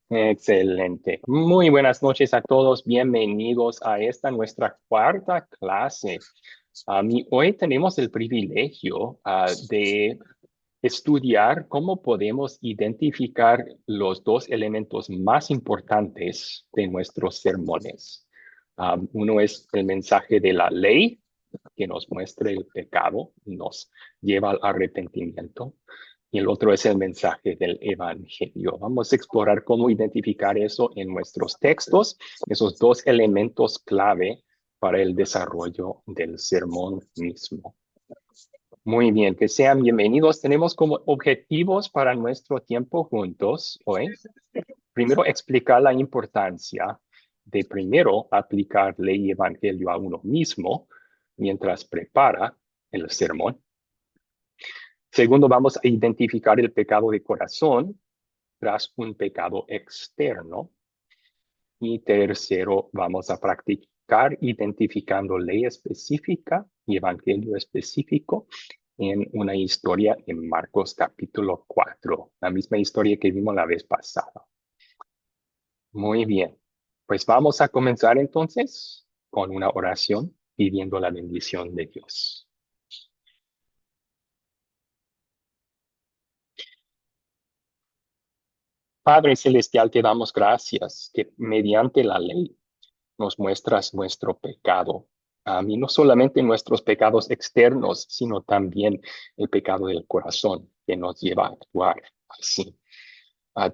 Excelente. Muy buenas noches a todos. Bienvenidos a esta nuestra cuarta clase. Y hoy tenemos el privilegio de estudiar cómo podemos identificar los dos elementos más importantes de nuestros sermones. Uno es el mensaje de la ley, que nos muestra el pecado, nos lleva al arrepentimiento. Y el otro es el mensaje del Evangelio. Vamos a explorar cómo identificar eso en nuestros textos, esos dos elementos clave para el desarrollo del sermón mismo. Muy bien, que sean bienvenidos. Tenemos como objetivos para nuestro tiempo juntos hoy, primero explicar la importancia de primero aplicar ley y evangelio a uno mismo mientras prepara el sermón. Segundo, vamos a identificar el pecado de corazón tras un pecado externo. Y tercero, vamos a practicar identificando ley específica y evangelio específico en una historia en Marcos capítulo 4, la misma historia que vimos la vez pasada. Muy bien, pues vamos a comenzar entonces con una oración pidiendo la bendición de Dios. Padre Celestial, te damos gracias que mediante la ley nos muestras nuestro pecado. Y no solamente nuestros pecados externos, sino también el pecado del corazón que nos lleva a actuar así.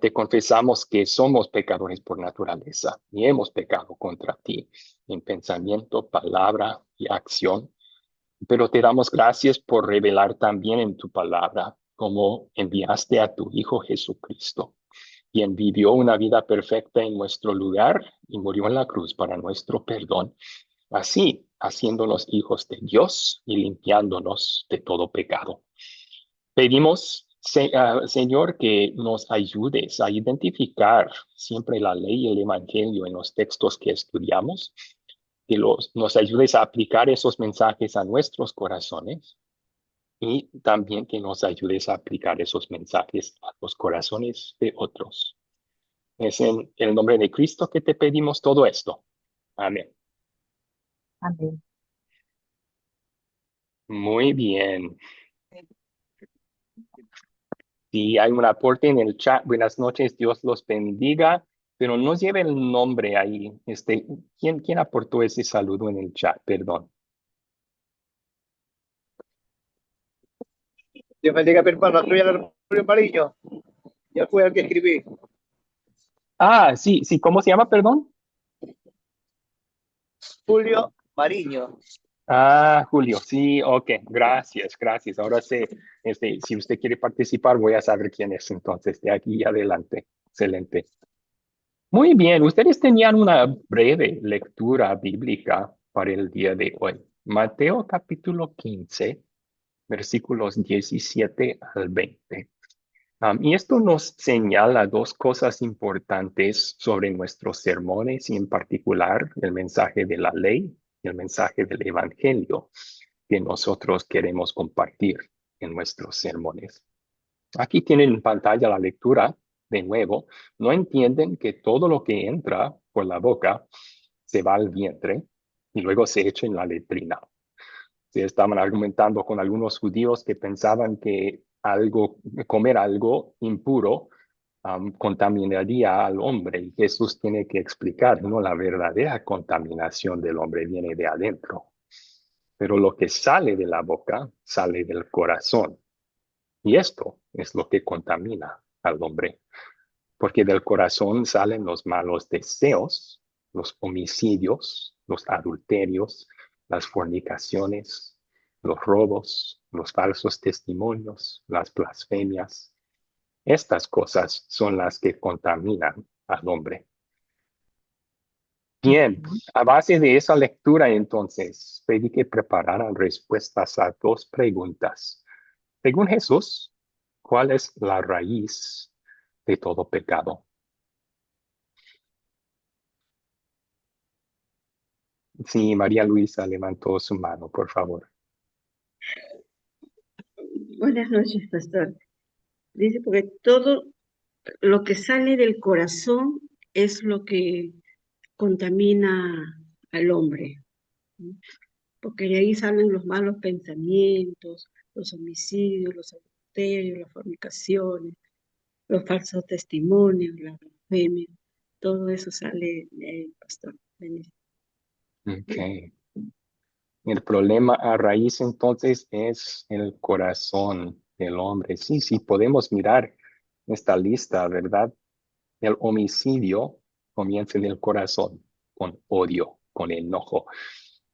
Te confesamos que somos pecadores por naturaleza y hemos pecado contra ti en pensamiento, palabra y acción, pero te damos gracias por revelar también en tu palabra cómo enviaste a tu Hijo Jesucristo, quien vivió una vida perfecta en nuestro lugar y murió en la cruz para nuestro perdón, así haciéndonos hijos de Dios y limpiándonos de todo pecado. Pedimos, Señor, que nos ayudes a identificar siempre la ley y el evangelio en los textos que estudiamos, que nos ayudes a aplicar esos mensajes a nuestros corazones y también que nos ayudes a aplicar esos mensajes a los corazones de otros. Es en el nombre de Cristo que te pedimos todo esto. Amén. Amén. Muy bien. Si hay un aporte en el chat, buenas noches, Dios los bendiga, pero no lleve el nombre ahí. ¿Quién aportó ese saludo en el chat? Perdón. Dios bendiga a mi hermano, soy el Julio Mariño. Yo fui el que escribí. Sí, sí, ¿cómo se llama? Perdón. Julio Mariño. Julio, sí, ok, gracias, gracias. Ahora sé, si usted quiere participar, voy a saber quién es entonces, de aquí adelante. Excelente. Muy bien, ustedes tenían una breve lectura bíblica para el día de hoy. Mateo capítulo 15, versículos 17 al 20. Y esto nos señala dos cosas importantes sobre nuestros sermones y en particular el mensaje de la ley y el mensaje del evangelio que nosotros queremos compartir en nuestros sermones. Aquí tienen en pantalla la lectura de nuevo. No entienden que todo lo que entra por la boca se va al vientre y luego se echa en la letrina. Se estaban argumentando con algunos judíos que pensaban que comer algo impuro contaminaría al hombre. Y Jesús tiene que explicar, no, la verdadera contaminación del hombre viene de adentro. Pero lo que sale de la boca sale del corazón. Y esto es lo que contamina al hombre. Porque del corazón salen los malos deseos, los homicidios, los adulterios, las fornicaciones, los robos, los falsos testimonios, las blasfemias. Estas cosas son las que contaminan al hombre. Bien, Ujú. a base de esa lectura entonces, pedí que prepararan respuestas a dos preguntas. Según Jesús, ¿cuál es la raíz de todo pecado? Sí, María Luisa levantó su mano, por favor. Buenas noches, pastor. Dice, porque todo lo que sale del corazón es lo que contamina al hombre, ¿no? Porque de ahí salen los malos pensamientos, los homicidios, los adulterios, las fornicaciones, los falsos testimonios, la blasfemia, todo eso sale de ahí, pastor. Ok. El problema a raíz entonces es el corazón del hombre. Sí, sí, podemos mirar esta lista, ¿verdad? El homicidio comienza en el corazón, con odio, con enojo.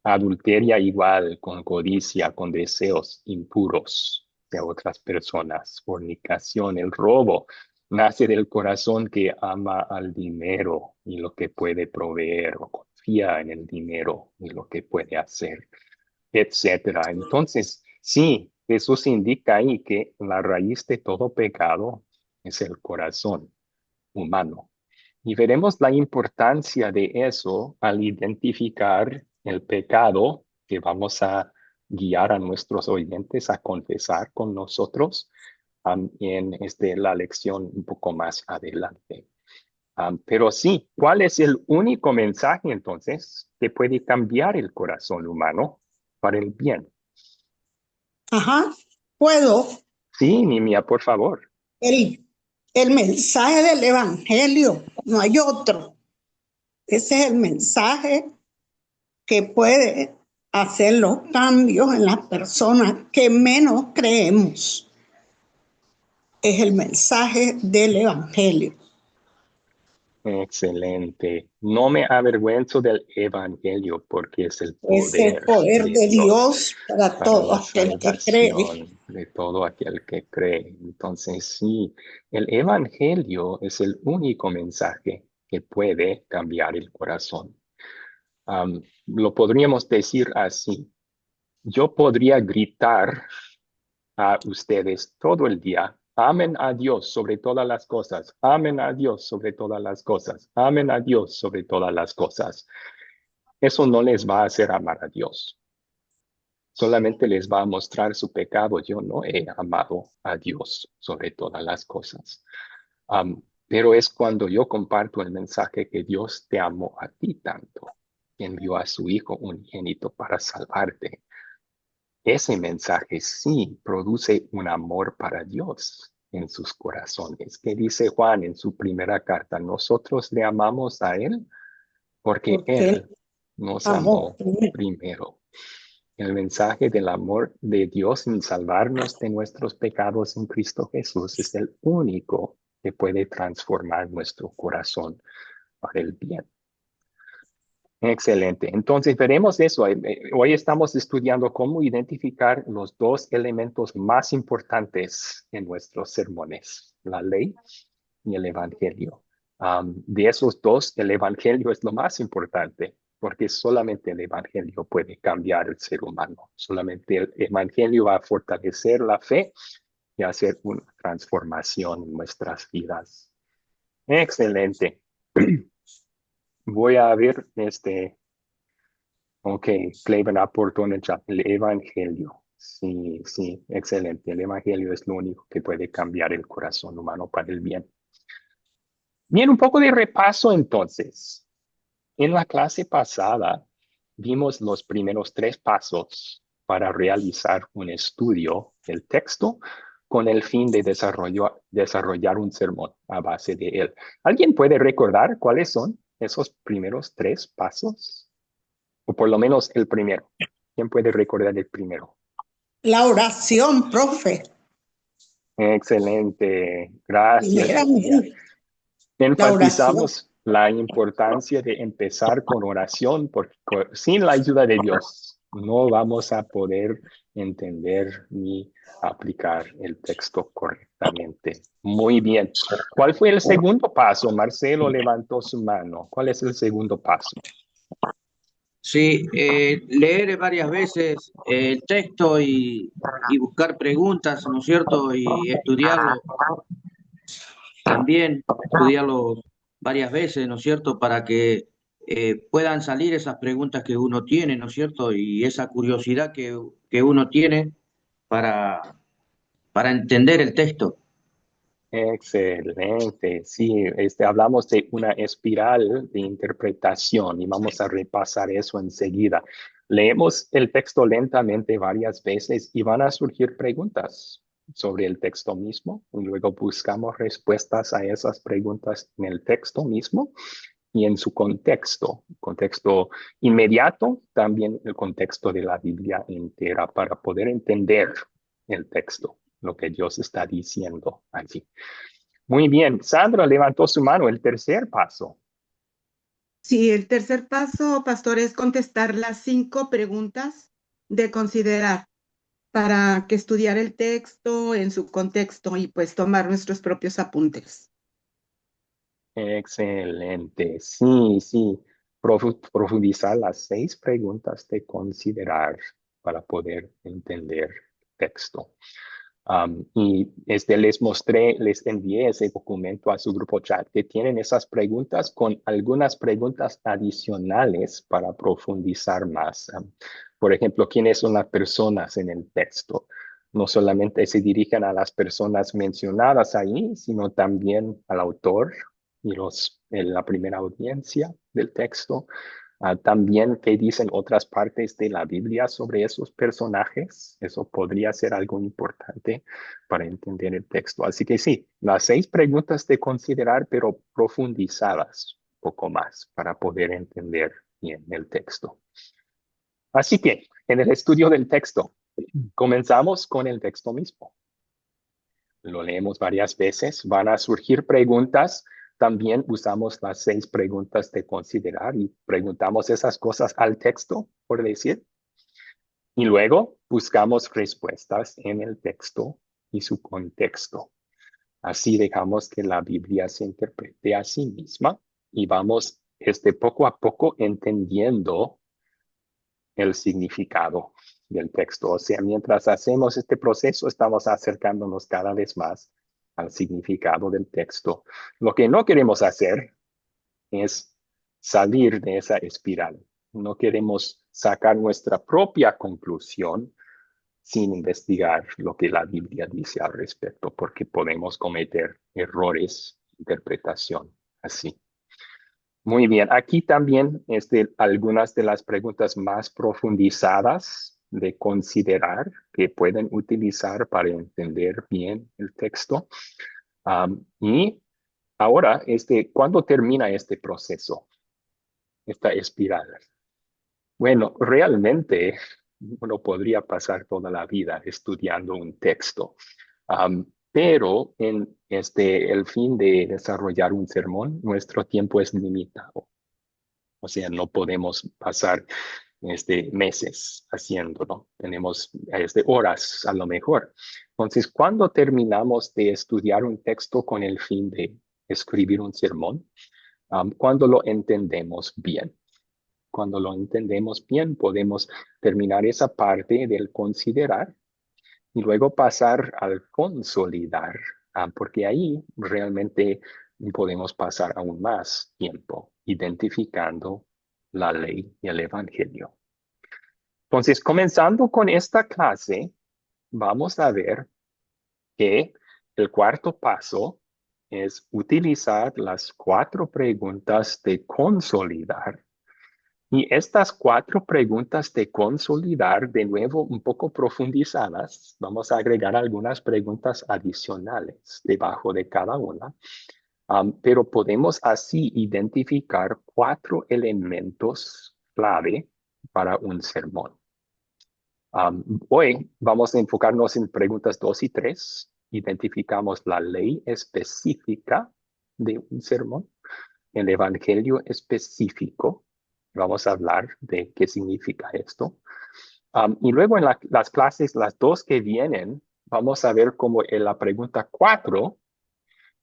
Adulteria igual, con codicia, con deseos impuros de otras personas. Fornicación, el robo, nace del corazón que ama al dinero y lo que puede proveer, o confía en el dinero y lo que puede hacer, etcétera. Entonces, sí, Jesús indica ahí que la raíz de todo pecado es el corazón humano. Y veremos la importancia de eso al identificar el pecado que vamos a guiar a nuestros oyentes a confesar con nosotros en la lección un poco más adelante. Pero sí, ¿cuál es el único mensaje entonces que puede cambiar el corazón humano para el bien? Ajá, puedo. Sí, Nimia, por favor. El mensaje del Evangelio, no hay otro. Ese es el mensaje que puede hacer los cambios en las personas que menos creemos. Es el mensaje del Evangelio. Excelente. No me avergüenzo del evangelio porque es el Es el poder poder de de Dios Dios para para todo la aquel que cree. salvación de todo aquel que cree. Entonces, sí, el evangelio es el único mensaje que puede cambiar el corazón. Lo podríamos decir así. Yo podría gritar a ustedes todo el día: amen a Dios sobre todas las cosas, amen a Dios sobre todas las cosas, amen a Dios sobre todas las cosas. Eso no les va a hacer amar a Dios. Solamente les va a mostrar su pecado. Yo no he amado a Dios sobre todas las cosas. Pero es cuando yo comparto el mensaje que Dios te amó a ti tanto, que envió a su Hijo unigénito para salvarte. Ese mensaje sí produce un amor para Dios en sus corazones. ¿Qué dice Juan en su primera carta? Nosotros le amamos a Él porque Porque Él Él nos amó amó primero. primero. El mensaje del amor de Dios en salvarnos de nuestros pecados en Cristo Jesús es el único que puede transformar nuestro corazón para el bien. Excelente. Entonces veremos eso. Hoy estamos estudiando cómo identificar los dos elementos más importantes en nuestros sermones, la ley y el evangelio. De esos dos, el evangelio es lo más importante, porque solamente el evangelio puede cambiar el ser humano. Solamente el evangelio va a fortalecer la fe y hacer una transformación en nuestras vidas. Excelente. Voy a ver Ok, Cleven aportó en el chat el Evangelio. Sí, sí, excelente. El Evangelio es lo único que puede cambiar el corazón humano para el bien. Bien, un poco de repaso entonces. En la clase pasada vimos los primeros 3 pasos para realizar un estudio del texto con el fin de desarrollar un sermón a base de él. ¿Alguien puede recordar cuáles son esos primeros 3 pasos? O por lo menos el primero. ¿Quién puede recordar el primero? La oración, profe. Excelente. Gracias. Primeramente, la oración. Enfatizamos la importancia de empezar con oración, porque sin la ayuda de Dios no vamos a poder entender ni aplicar el texto correctamente. Muy bien. ¿Cuál fue el segundo paso? Marcelo levantó su mano. ¿Cuál es el segundo paso? Sí, leer varias veces el texto y buscar preguntas, ¿no es cierto? Y estudiarlo también, estudiarlo varias veces, ¿no es cierto? Para que puedan salir esas preguntas que uno tiene, ¿no es cierto? Y esa curiosidad que uno tiene para, para entender el texto. Excelente. Sí, hablamos de una espiral de interpretación y vamos a repasar eso enseguida. Leemos el texto lentamente varias veces y van a surgir preguntas sobre el texto mismo y luego buscamos respuestas a esas preguntas en el texto mismo y en su contexto inmediato, también el contexto de la Biblia entera para poder entender el texto, lo que Dios está diciendo allí. Muy bien, Sandra levantó su mano, el tercer paso. Sí, el tercer paso, pastor, es contestar las 5 preguntas de considerar para que estudiar el texto en su contexto y pues tomar nuestros propios apuntes. Excelente, sí. Profundizar las 6 preguntas de considerar para poder entender el texto. Y les envié ese documento a su grupo chat que tienen esas preguntas con algunas preguntas adicionales para profundizar más. Por ejemplo, ¿quiénes son las personas en el texto? No solamente se dirigen a las personas mencionadas ahí, sino también al autor y la primera audiencia del texto. También qué dicen otras partes de la Biblia sobre esos personajes. Eso podría ser algo importante para entender el texto. Así que sí, las 6 preguntas de considerar, pero profundizadas un poco más para poder entender bien el texto. Así que en el estudio del texto, comenzamos con el texto mismo. Lo leemos varias veces, van a surgir preguntas. También usamos las 6 preguntas de considerar y preguntamos esas cosas al texto, por decir. Y luego buscamos respuestas en el texto y su contexto. Así dejamos que la Biblia se interprete a sí misma y vamos poco a poco entendiendo el significado del texto. O sea, mientras hacemos este proceso, estamos acercándonos cada vez más al significado del texto. Lo que no queremos hacer es salir de esa espiral. No queremos sacar nuestra propia conclusión sin investigar lo que la Biblia dice al respecto, porque podemos cometer errores de interpretación así. Muy bien, aquí también algunas de las preguntas más profundizadas de considerar que pueden utilizar para entender bien el texto. Y ahora, ¿cuándo termina este proceso, esta espiral? Bueno, realmente uno podría pasar toda la vida estudiando un texto, pero en el fin de desarrollar un sermón, nuestro tiempo es limitado. O sea, no podemos pasar meses haciéndolo. Tenemos horas a lo mejor. Entonces, ¿cuándo terminamos de estudiar un texto con el fin de escribir un sermón? Cuando lo entendemos bien. Cuando lo entendemos bien, podemos terminar esa parte del considerar y luego pasar al consolidar, porque ahí realmente podemos pasar aún más tiempo identificando la ley y el evangelio. Entonces, comenzando con esta clase, vamos a ver que el cuarto paso es utilizar las 4 preguntas de consolidar. Y estas 4 preguntas de consolidar, de nuevo, un poco profundizadas, vamos a agregar algunas preguntas adicionales debajo de cada una, pero podemos así identificar 4 elementos clave para un sermón. Hoy vamos a enfocarnos en preguntas 2 y 3. Identificamos la ley específica de un sermón, el evangelio específico. Vamos a hablar de qué significa esto. Y luego en las clases, las 2 que vienen, vamos a ver cómo en la pregunta 4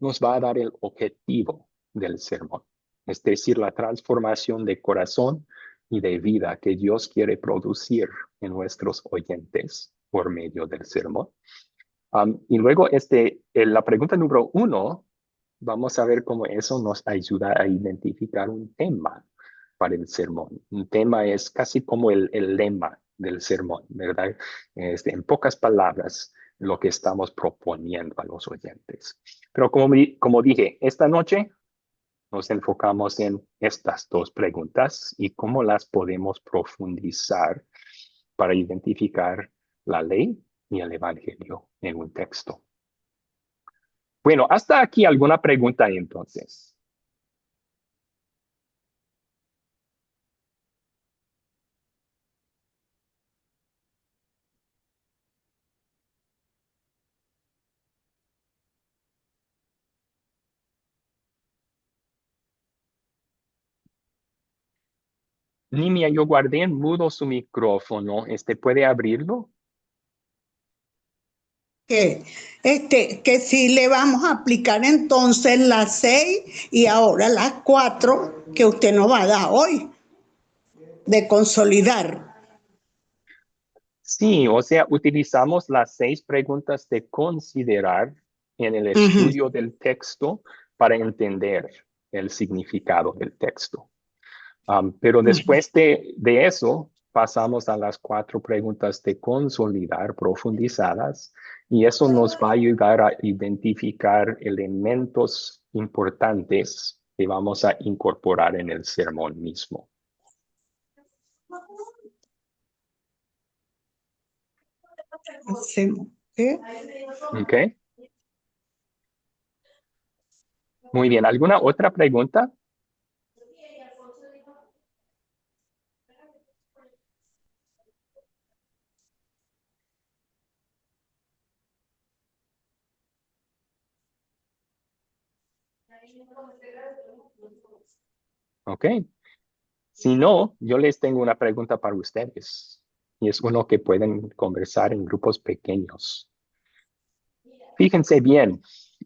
nos va a dar el objetivo del sermón. Es decir, la transformación de corazón y de vida que Dios quiere producir en nuestros oyentes por medio del sermón. Y luego la pregunta número 1, vamos a ver cómo eso nos ayuda a identificar un tema para el sermón. Un tema es casi como el lema del sermón, ¿verdad? En pocas palabras, lo que estamos proponiendo a los oyentes. Pero como dije, esta noche nos enfocamos en estas dos preguntas y cómo las podemos profundizar para identificar la ley y el evangelio en un texto. Bueno, hasta aquí alguna pregunta entonces. Nimia, yo guardé en mudo su micrófono. ¿Puede abrirlo? Que sí le vamos a aplicar entonces las 6 y ahora las 4 que usted nos va a dar hoy, de consolidar. Sí, o sea, utilizamos las 6 preguntas de considerar en el estudio del texto para entender el significado del texto. Pero después de eso, pasamos a las 4 preguntas de consolidar profundizadas y eso nos va a ayudar a identificar elementos importantes que vamos a incorporar en el sermón mismo. ¿Ok? Muy bien. ¿Alguna otra pregunta? Ok. Si no, yo les tengo una pregunta para ustedes. Y es uno que pueden conversar en grupos pequeños. Fíjense bien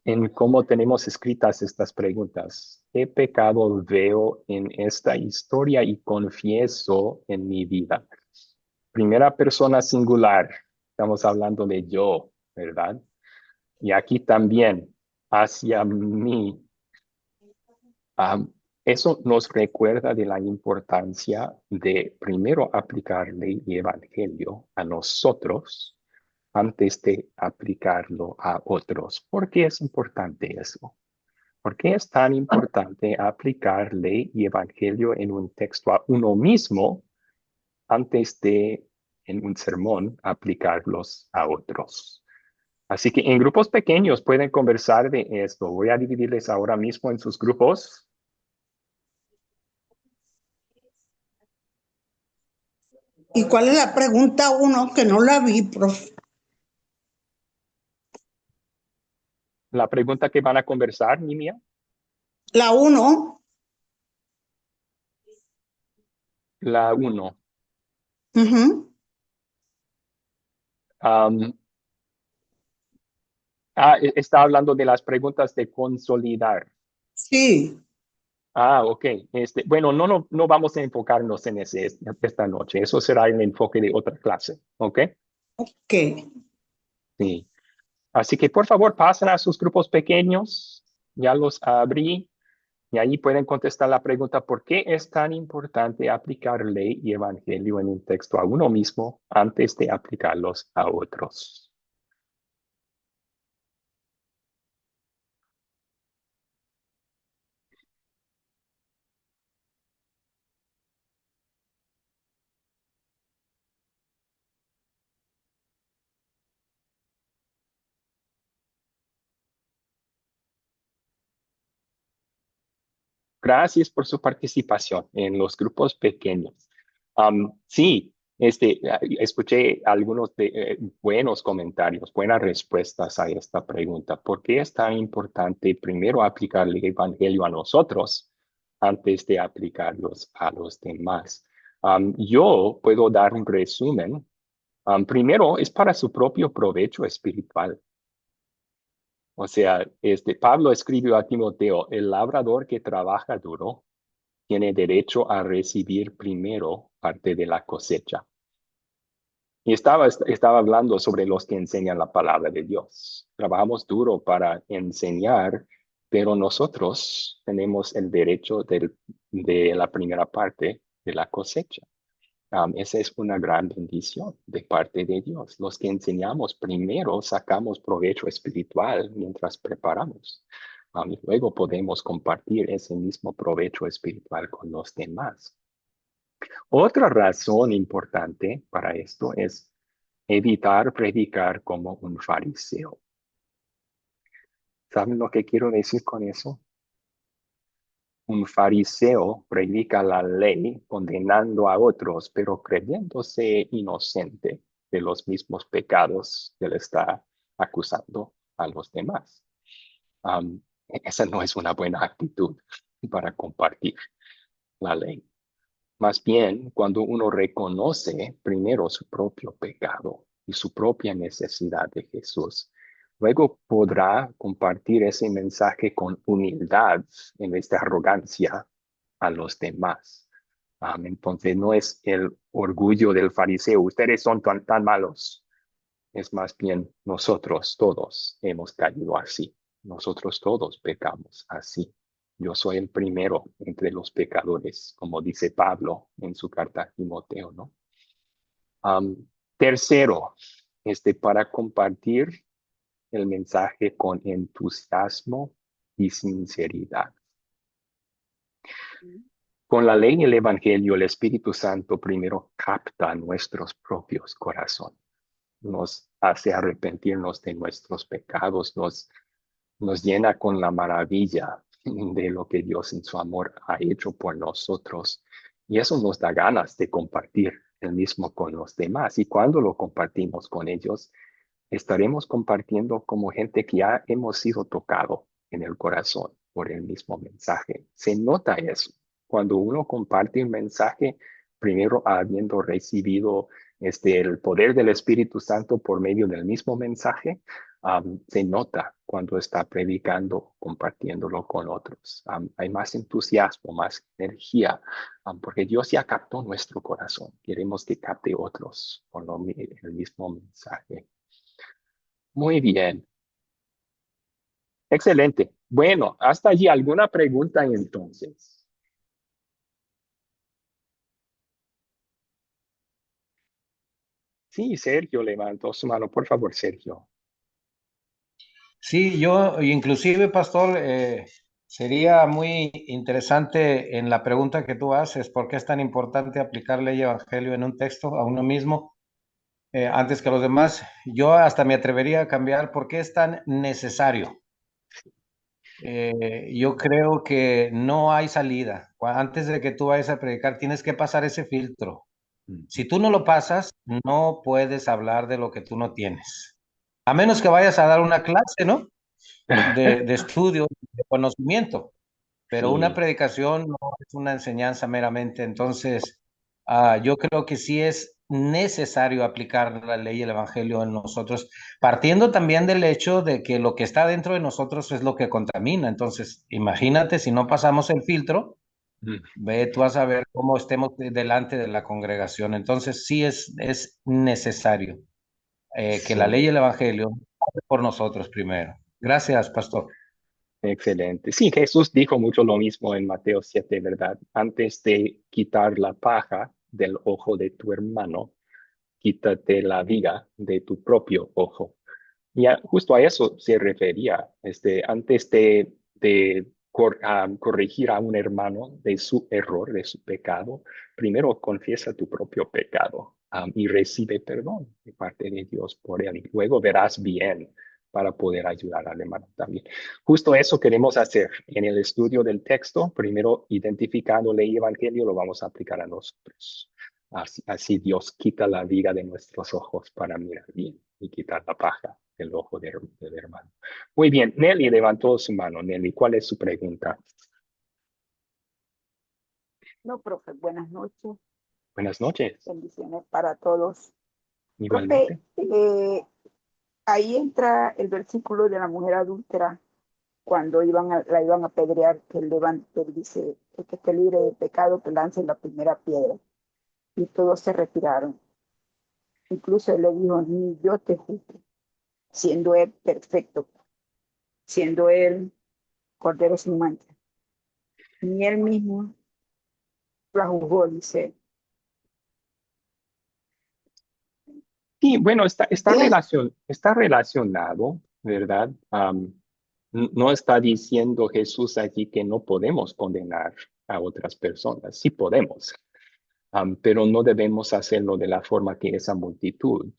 en cómo tenemos escritas estas preguntas. ¿Qué pecado veo en esta historia y confieso en mi vida? Primera persona singular. Estamos hablando de yo, ¿verdad? Y aquí también, hacia mí. Eso nos recuerda de la importancia de primero aplicar ley y evangelio a nosotros antes de aplicarlo a otros. ¿Por qué es importante eso? ¿Por qué es tan importante aplicar ley y evangelio en un texto a uno mismo antes de, en un sermón, aplicarlos a otros? Así que en grupos pequeños pueden conversar de esto. Voy a dividirles ahora mismo en sus grupos. ¿Y cuál es la pregunta 1 que no la vi, profe? La pregunta que van a conversar, Nimia. La 1. La 1. Está hablando de las preguntas de consolidar. Sí. Ok. Bueno, no vamos a enfocarnos en esta noche. Eso será el enfoque de otra clase. ¿Ok? Ok. Sí. Así que por favor pasen a sus grupos pequeños. Ya los abrí. Y ahí pueden contestar la pregunta, ¿por qué es tan importante aplicar ley y evangelio en un texto a uno mismo antes de aplicarlos a otros? Gracias por su participación en los grupos pequeños. Sí, escuché algunos buenos comentarios, buenas respuestas a esta pregunta. ¿Por qué es tan importante primero aplicar el evangelio a nosotros antes de aplicarlos a los demás? Yo puedo dar un resumen. Primero, es para su propio provecho espiritual. O sea, Pablo escribió a Timoteo, el labrador que trabaja duro tiene derecho a recibir primero parte de la cosecha. Y estaba hablando sobre los que enseñan la palabra de Dios. Trabajamos duro para enseñar, pero nosotros tenemos el derecho de la primera parte de la cosecha. Esa es una gran bendición de parte de Dios. Los que enseñamos primero sacamos provecho espiritual mientras preparamos. Y luego podemos compartir ese mismo provecho espiritual con los demás. Otra razón importante para esto es evitar predicar como un fariseo. ¿Saben lo que quiero decir con eso? Un fariseo predica la ley condenando a otros, pero creyéndose inocente de los mismos pecados que le está acusando a los demás. Esa no es una buena actitud para compartir la ley. Más bien, cuando uno reconoce primero su propio pecado y su propia necesidad de Jesús, luego podrá compartir ese mensaje con humildad en vez de arrogancia a los demás. Entonces, no es el orgullo del fariseo, ustedes son tan malos. Es más bien nosotros todos hemos caído así. Nosotros todos pecamos así. Yo soy el primero entre los pecadores, como dice Pablo en su carta a Timoteo, ¿no? Tercero, para compartir el mensaje con entusiasmo y sinceridad. Con la ley y el evangelio, el Espíritu Santo primero capta nuestros propios corazones. Nos hace arrepentirnos de nuestros pecados, nos llena con la maravilla de lo que Dios en su amor ha hecho por nosotros. Y eso nos da ganas de compartir el mismo con los demás. Y cuando lo compartimos con ellos, estaremos compartiendo como gente que ya hemos sido tocado en el corazón por el mismo mensaje. Se nota eso. Cuando uno comparte un mensaje, primero habiendo recibido el poder del Espíritu Santo por medio del mismo mensaje, se nota cuando está predicando, compartiéndolo con otros. Hay más entusiasmo, más energía, porque Dios ya captó nuestro corazón. Queremos que capte otros con el mismo mensaje. Muy bien. Excelente. Bueno, hasta allí, ¿alguna pregunta entonces? Sí, Sergio levantó su mano. Por favor, Sergio. Sí, yo inclusive, pastor, sería muy interesante en la pregunta que tú haces, ¿por qué es tan importante aplicar ley y evangelio en un texto a uno mismo antes que a los demás? Yo hasta me atrevería a cambiar, ¿por qué es tan necesario? Yo creo que no hay salida. Antes de que tú vayas a predicar, tienes que pasar ese filtro. Si tú no lo pasas, no puedes hablar de lo que tú no tienes. A menos que vayas a dar una clase, ¿no? De estudio, de conocimiento, pero una Sí, predicación no es una enseñanza meramente. Entonces, yo creo que sí es necesario aplicar la ley y el evangelio en nosotros, partiendo también del hecho de que lo que está dentro de nosotros es lo que contamina. Entonces, imagínate si no pasamos el filtro, ve tú a saber cómo estemos delante de la congregación. Entonces, sí es necesario que la ley y sí. el evangelio pasen por nosotros primero. Gracias, pastor. Excelente. Sí, Jesús dijo mucho lo mismo en Mateo 7, ¿verdad? Antes de quitar la paja del ojo de tu hermano, quítate la viga de tu propio ojo. Y justo a eso se refería, antes de corregir a un hermano de su error, de su pecado, primero confiesa tu propio pecado, y recibe perdón de parte de Dios por él. Y luego verás bien para poder ayudar al hermano también. Justo eso queremos hacer en el estudio del texto. Primero, identificando ley y evangelio, lo vamos a aplicar a nosotros. Así Dios quita la viga de nuestros ojos para mirar bien y quitar la paja del ojo del hermano. Muy bien, Nelly levantó su mano. Nelly, ¿cuál es su pregunta? No, profe, buenas noches. Buenas noches. Bendiciones para todos. Profe, Igualmente. ahí entra el versículo de la mujer adúltera cuando la iban a apedrear, que él dice, el que esté libre de pecado, que lance la primera piedra. Y todos se retiraron. Incluso él le dijo, ni yo te juzgo, siendo él perfecto, siendo él cordero sin mancha. Ni él mismo la juzgó, dice. Sí, bueno, está Es- está relacionado, ¿verdad? No está diciendo Jesús allí que no podemos condenar a otras personas. Sí podemos, pero no debemos hacerlo de la forma que esa multitud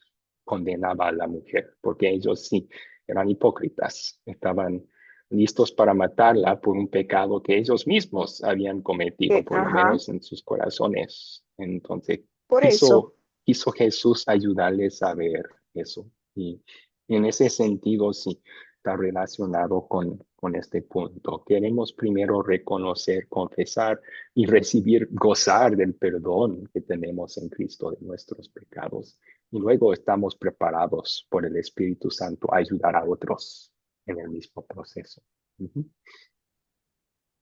condenaba a la mujer, porque ellos sí eran hipócritas, estaban listos para matarla por un pecado que ellos mismos habían cometido, por lo Ajá, menos en sus corazones. Entonces, por eso. quiso Jesús ayudarles a ver eso. Y en ese sentido, sí, está relacionado con este punto. Queremos primero reconocer, confesar y recibir, gozar del perdón que tenemos en Cristo de nuestros pecados. Y luego estamos preparados por el Espíritu Santo a ayudar a otros en el mismo proceso. Ujú.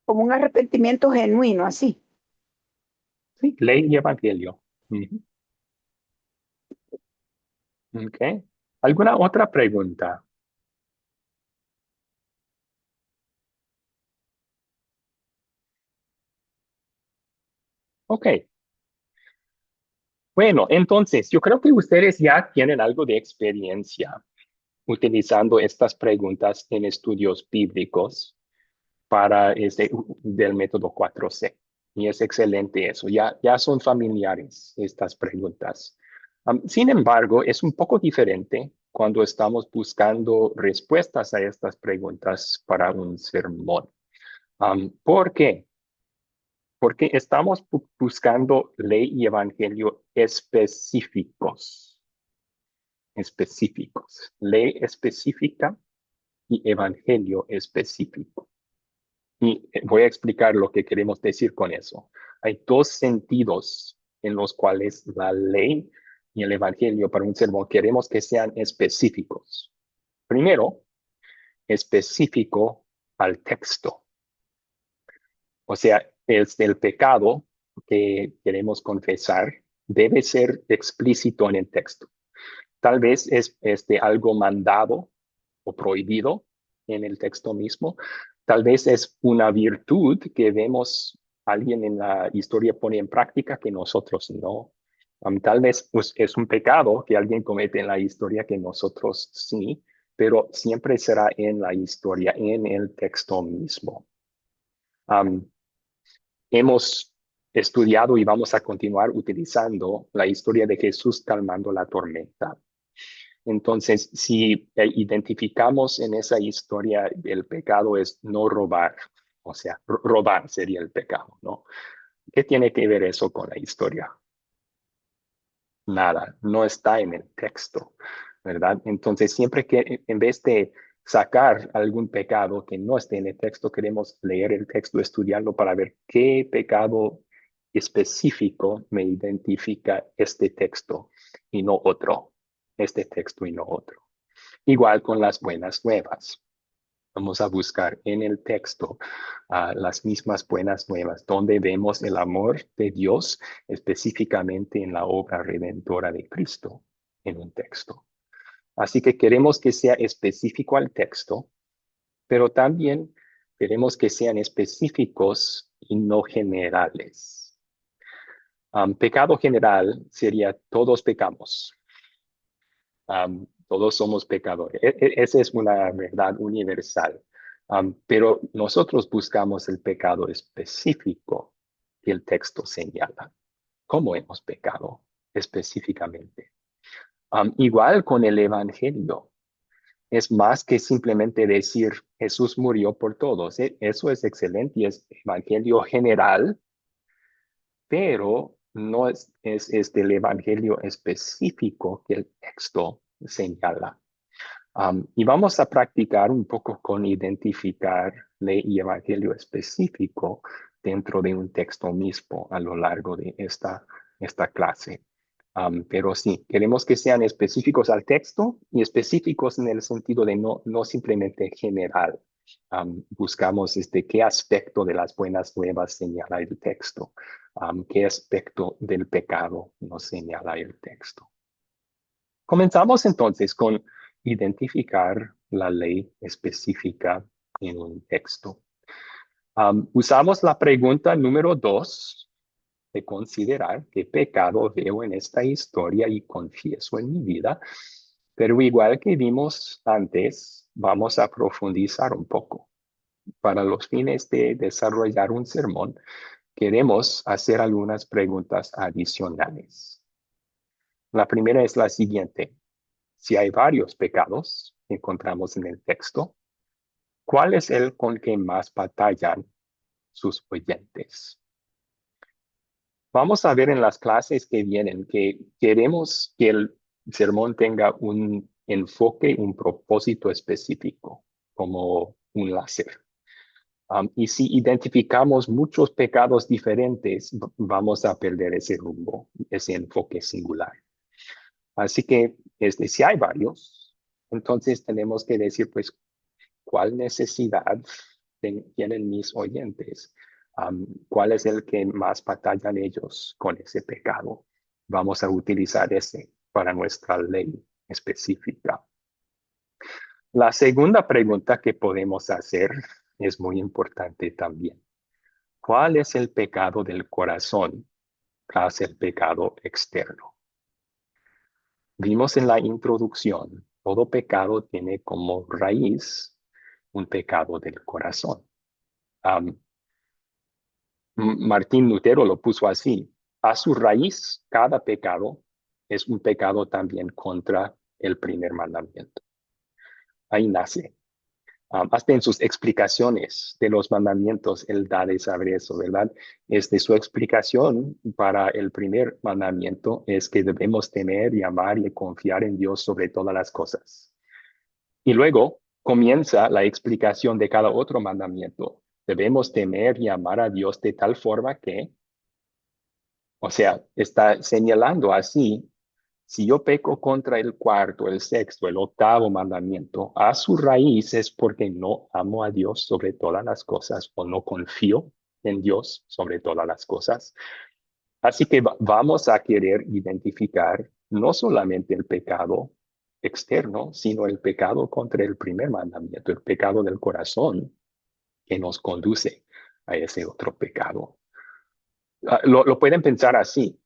Como un arrepentimiento genuino, así. Sí, ley y evangelio. Ujú. Ok. ¿Alguna otra pregunta? Ok. Bueno, entonces, yo creo que ustedes ya tienen algo de experiencia utilizando estas preguntas en estudios bíblicos para del método 4C. Y es excelente eso. Ya son familiares estas preguntas. Sin embargo, es un poco diferente cuando estamos buscando respuestas a estas preguntas para un sermón. ¿Por qué? Porque estamos buscando ley y evangelio específicos, específicos, ley específica y evangelio específico. Y voy a explicar lo que queremos decir con eso. Hay dos sentidos en los cuales la ley y el evangelio para un sermón queremos que sean específicos. Primero, específico al texto. O sea, el pecado que queremos confesar debe ser explícito en el texto. Tal vez es algo mandado o prohibido en el texto mismo. Tal vez es una virtud que vemos alguien en la historia pone en práctica que nosotros no. Tal vez pues, es un pecado que alguien comete en la historia que nosotros sí, pero siempre será en la historia, en el texto mismo. Um, Hemos estudiado y vamos a continuar utilizando la historia de Jesús calmando la tormenta. Entonces, si identificamos en esa historia el pecado es no robar, o sea, robar sería el pecado, ¿no? ¿Qué tiene que ver eso con la historia? Nada, no está en el texto, ¿verdad? Entonces, siempre que en vez de sacar algún pecado que no esté en el texto, queremos leer el texto, estudiarlo para ver qué pecado específico me identifica este texto y no otro, este texto y no otro. Igual con las buenas nuevas. Vamos a buscar en el texto las mismas buenas nuevas, donde vemos el amor de Dios específicamente en la obra redentora de Cristo en un texto. Así que queremos que sea específico al texto, pero también queremos que sean específicos y no generales. Pecado general sería todos pecamos. Todos somos pecadores. Esa es una verdad universal. Pero nosotros buscamos el pecado específico que el texto señala. ¿Cómo hemos pecado específicamente? Igual con el Evangelio. Es más que simplemente decir Jesús murió por todos. Eso es excelente y es Evangelio general, pero no es del Evangelio específico que el texto señala. Y vamos a practicar un poco con identificar ley y evangelio específico dentro de un texto mismo a lo largo de esta clase. Pero sí, queremos que sean específicos al texto y específicos en el sentido de no simplemente general. Buscamos qué aspecto de las buenas nuevas señala el texto, qué aspecto del pecado nos señala el texto. Comenzamos entonces con identificar la ley específica en un texto. Usamos la pregunta número 2 de considerar qué pecado veo en esta historia y confieso en mi vida, pero igual que vimos antes, vamos a profundizar un poco. Para los fines de desarrollar un sermón, queremos hacer algunas preguntas adicionales. La primera es la siguiente. Si hay varios pecados que encontramos en el texto, ¿cuál es el con que más batallan sus oyentes? Vamos a ver en las clases que vienen que queremos que el sermón tenga un enfoque, un propósito específico, como un láser. Y si identificamos muchos pecados diferentes, vamos a perder ese rumbo, ese enfoque singular. Así que si hay varios, entonces tenemos que decir, pues, ¿cuál necesidad tienen mis oyentes? ¿Cuál es el que más batallan ellos con ese pecado? Vamos a utilizar ese para nuestra ley específica. La segunda pregunta que podemos hacer es muy importante también. ¿Cuál es el pecado del corazón tras el pecado externo? Vimos en la introducción, todo pecado tiene como raíz un pecado del corazón. Martín Lutero lo puso así: a su raíz, cada pecado es un pecado también contra el primer mandamiento. Ahí nace. Hasta en sus explicaciones de los mandamientos, él da de saber eso, ¿verdad? Su explicación para el primer mandamiento es que debemos temer y amar y confiar en Dios sobre todas las cosas. Y luego comienza la explicación de cada otro mandamiento. Debemos temer y amar a Dios de tal forma que, o sea, está señalando así: si yo peco contra el cuarto, el sexto, el octavo mandamiento, a su raíz es porque no amo a Dios sobre todas las cosas o no confío en Dios sobre todas las cosas. Así que vamos a querer identificar no solamente el pecado externo, sino el pecado contra el primer mandamiento, el pecado del corazón que nos conduce a ese otro pecado. Lo pueden pensar así.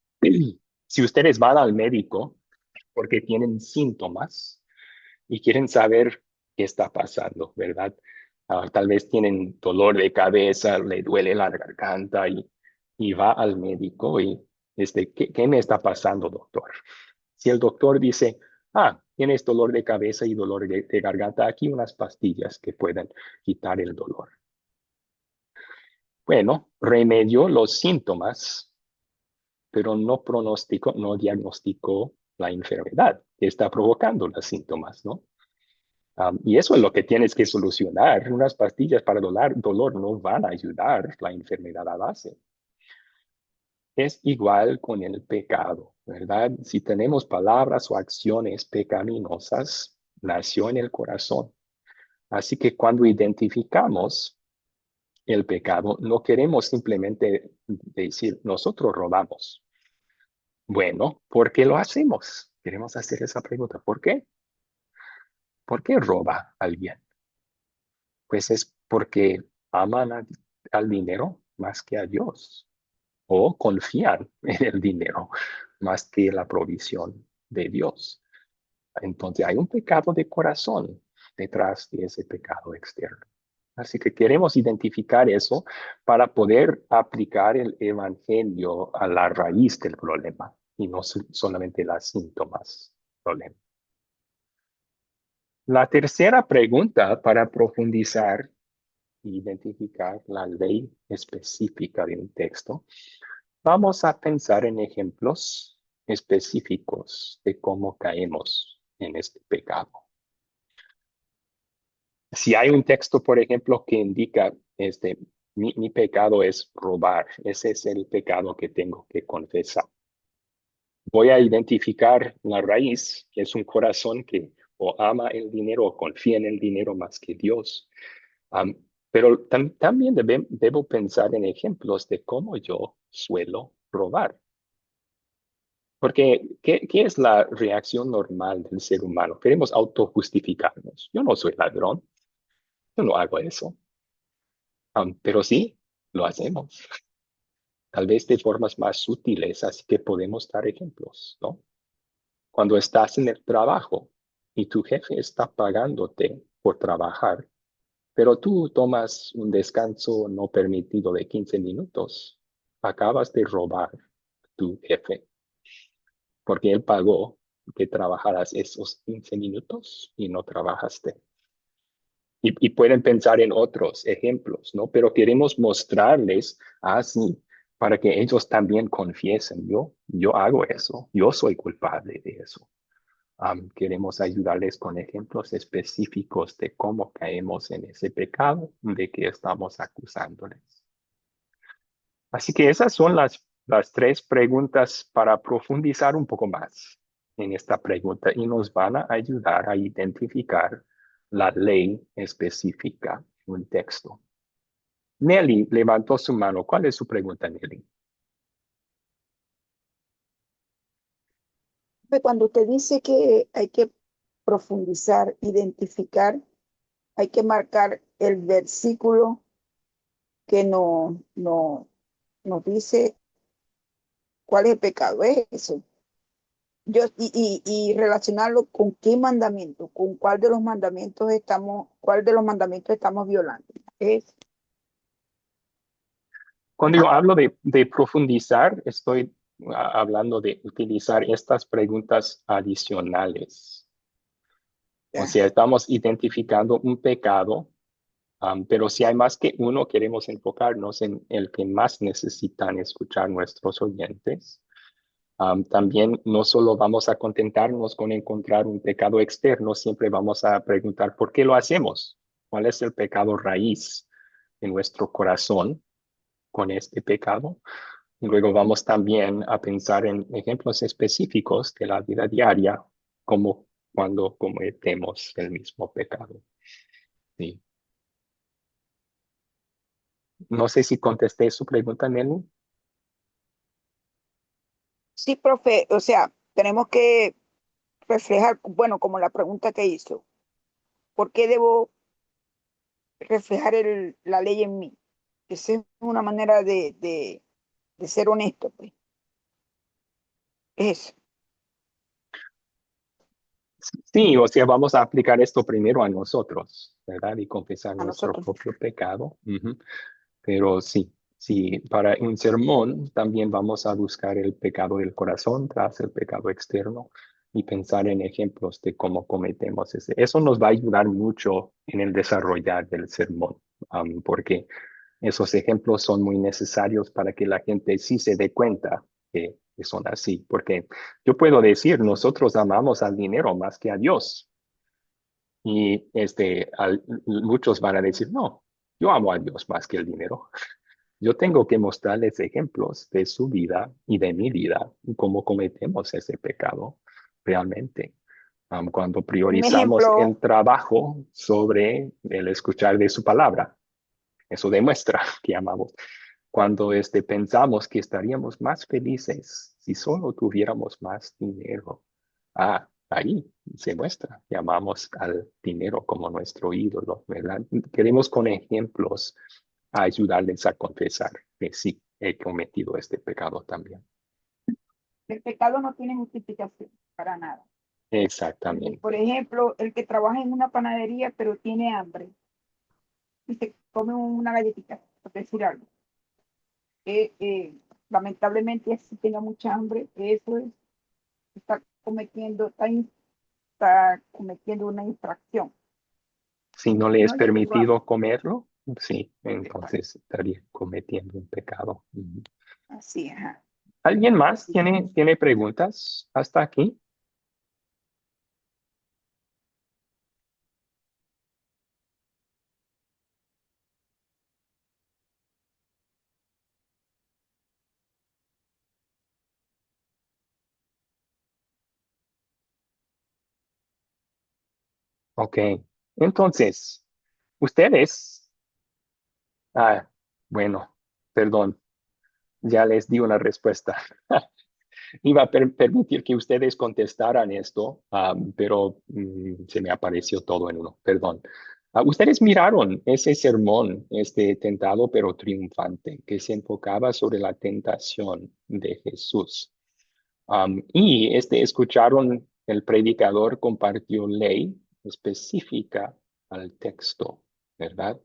Si ustedes van al médico porque tienen síntomas y quieren saber qué está pasando, ¿verdad? Tal vez tienen dolor de cabeza, le duele la garganta y va al médico y ¿qué me está pasando, doctor? Si el doctor dice, tienes dolor de cabeza y dolor de garganta, aquí unas pastillas que pueden quitar el dolor. Bueno, remedió los síntomas, pero no pronosticó, no diagnosticó la enfermedad que está provocando los síntomas, ¿no? Y eso es lo que tienes que solucionar. Unas pastillas para dolor no van a ayudar la enfermedad a base. Es igual con el pecado, ¿verdad? Si tenemos palabras o acciones pecaminosas, nació en el corazón. Así que cuando identificamos el pecado, no queremos simplemente decir, nosotros robamos. Bueno, ¿por qué lo hacemos? Queremos hacer esa pregunta. ¿Por qué? ¿Por qué roba alguien? Pues es porque aman al dinero más que a Dios o confían en el dinero más que la provisión de Dios. Entonces hay un pecado de corazón detrás de ese pecado externo. Así que queremos identificar eso para poder aplicar el evangelio a la raíz del problema y no solamente los síntomas del problema. La tercera pregunta para profundizar e identificar la ley específica de un texto, vamos a pensar en ejemplos específicos de cómo caemos en este pecado. Si hay un texto, por ejemplo, que indica, mi pecado es robar, ese es el pecado que tengo que confesar. Voy a identificar la raíz, que es un corazón que o ama el dinero o confía en el dinero más que Dios. Pero también debo pensar en ejemplos de cómo yo suelo robar. Porque, ¿qué es la reacción normal del ser humano? Queremos autojustificarnos. Yo no soy ladrón. Yo no hago eso. Pero sí, lo hacemos. tal vez de formas más sutiles, así que podemos dar ejemplos, ¿no? Cuando estás en el trabajo y tu jefe está pagándote por trabajar, pero tú tomas un descanso no permitido de 15 minutos, acabas de robar a tu jefe, porque él pagó que trabajaras esos 15 minutos y no trabajaste. Y pueden pensar en otros ejemplos, ¿no? Pero queremos mostrarles así para que ellos también confiesen, yo hago eso, yo soy culpable de eso. Queremos ayudarles con ejemplos específicos de cómo caemos en ese pecado de que estamos acusándoles. Así que esas son las tres preguntas para profundizar un poco más en esta pregunta y nos van a ayudar a identificar la ley específica en un texto. Nelly levantó su mano. ¿Cuál es su pregunta, Nelly? Cuando usted dice que hay que profundizar, identificar, hay que marcar el versículo que nos dice cuál es el pecado. Es eso. Y relacionarlo con qué mandamiento, con cuál de los mandamientos estamos violando. Es Cuando yo hablo de profundizar, estoy hablando de utilizar estas preguntas adicionales. O sea, estamos identificando un pecado, pero si hay más que uno, queremos enfocarnos en el que más necesitan escuchar nuestros oyentes. También no solo vamos a contentarnos con encontrar un pecado externo, siempre vamos a preguntar por qué lo hacemos, cuál es el pecado raíz en nuestro corazón con este pecado. Y luego vamos también a pensar en ejemplos específicos de la vida diaria, como cuando cometemos el mismo pecado. Sí. No sé si contesté su pregunta, Nelly. sí, profe, o sea, tenemos que reflejar, bueno, como la pregunta que hizo, ¿por qué debo reflejar la ley en mí? Esa es una manera de ser honesto, pues. Es Sí, o sea, vamos a aplicar esto primero a nosotros, ¿verdad? Y confesar a nuestro nosotros. propio pecado. Pero sí, para un sermón también vamos a buscar el pecado del corazón tras el pecado externo y pensar en ejemplos de cómo cometemos ese. Eso nos va a ayudar mucho en el desarrollar del sermón, porque esos ejemplos son muy necesarios para que la gente sí se dé cuenta que son así. Porque yo puedo decir, nosotros amamos al dinero más que a Dios. Y muchos van a decir, no, yo amo a Dios más que el dinero. Yo tengo que mostrarles ejemplos de su vida y de mi vida y cómo cometemos ese pecado realmente. Cuando Un priorizamos ejemplo, el trabajo sobre el escuchar de su palabra, eso demuestra que amamos. Cuando pensamos que estaríamos más felices si solo tuviéramos más dinero. Ahí se muestra que amamos al dinero como nuestro ídolo, ¿verdad? Queremos con ejemplos ayudarles a confesar que sí, he cometido este pecado también. el pecado no tiene justificación para nada. Por Exactamente. ejemplo, el que trabaja en una panadería pero tiene hambre y se come una galletita, por decir algo. Lamentablemente, si tenga mucha hambre, eso es, está cometiendo una infracción. Si no le es No llevo hambre. permitido comerlo, sí, entonces estaría cometiendo un pecado. Así, ajá. ¿Alguien más tiene preguntas hasta aquí? Ok, entonces, ustedes, bueno, perdón, ya les di una respuesta. Iba a permitir que ustedes contestaran esto, pero se me apareció todo en uno, perdón. Ustedes miraron ese sermón, tentado pero triunfante, que se enfocaba sobre la tentación de Jesús. Y escucharon, el predicador compartió ley específica al texto, ¿verdad?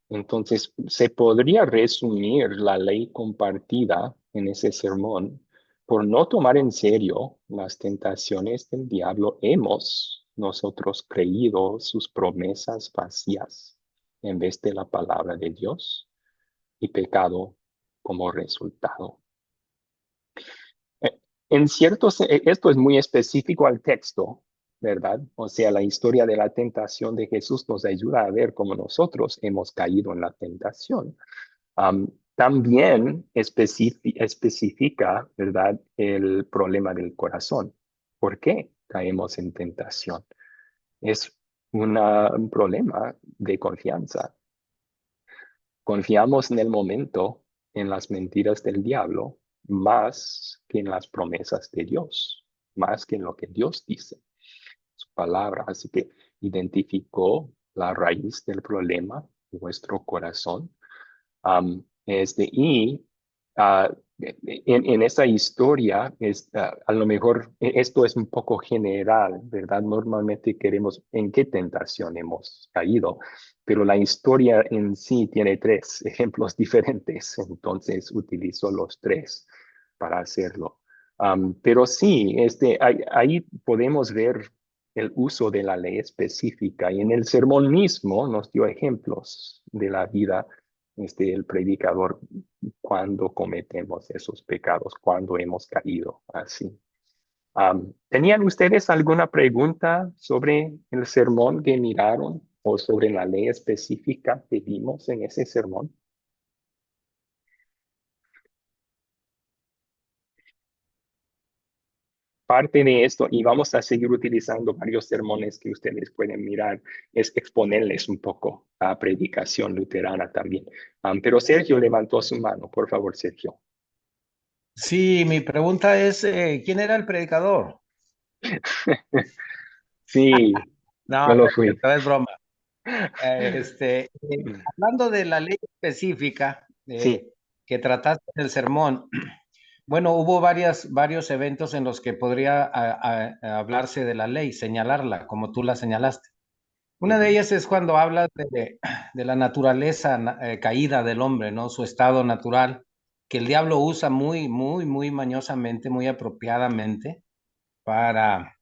Entonces, se podría resumir la ley compartida en ese sermón. Por no tomar en serio las tentaciones del diablo, hemos nosotros creído sus promesas vacías en vez de la palabra de Dios y pecado como resultado. Esto es muy específico al texto, ¿verdad? O sea, la historia de la tentación de Jesús nos ayuda a ver cómo nosotros hemos caído en la tentación. También especifica, ¿verdad?, el problema del corazón. ¿Por qué caemos en tentación? Es un problema de confianza. Confiamos en el momento, en las mentiras del diablo, más que en las promesas de Dios, más que en lo que Dios dice, su palabra. Así que identificó la raíz del problema, vuestro corazón. Y en esa historia, a lo mejor esto es un poco general, ¿verdad? Normalmente queremos en qué tentación hemos caído, pero la historia en sí tiene tres ejemplos diferentes, entonces utilizo los tres para hacerlo. Pero sí, ahí podemos ver el uso de la ley específica y en el sermón mismo nos dio ejemplos de la vida el predicador cuando cometemos esos pecados, cuando hemos caído así. ¿Tenían ustedes alguna pregunta sobre el sermón que miraron o sobre la ley específica que vimos en ese sermón? Parte de esto, y vamos a seguir utilizando varios sermones que ustedes pueden mirar, es exponerles un poco a predicación luterana también. Pero Sergio levantó su mano. Por favor, Sergio. Sí, mi pregunta es, ¿quién era el predicador? Sí, No, yo no lo es fui. cierto, es broma. Hablando de la ley específica Sí. que trataste en el sermón, bueno, hubo varios eventos en los que podría hablarse de la ley, señalarla, como tú la señalaste. Una de ellas es cuando hablas de la naturaleza caída del hombre, ¿no? Su estado natural, que el diablo usa muy mañosamente, muy apropiadamente para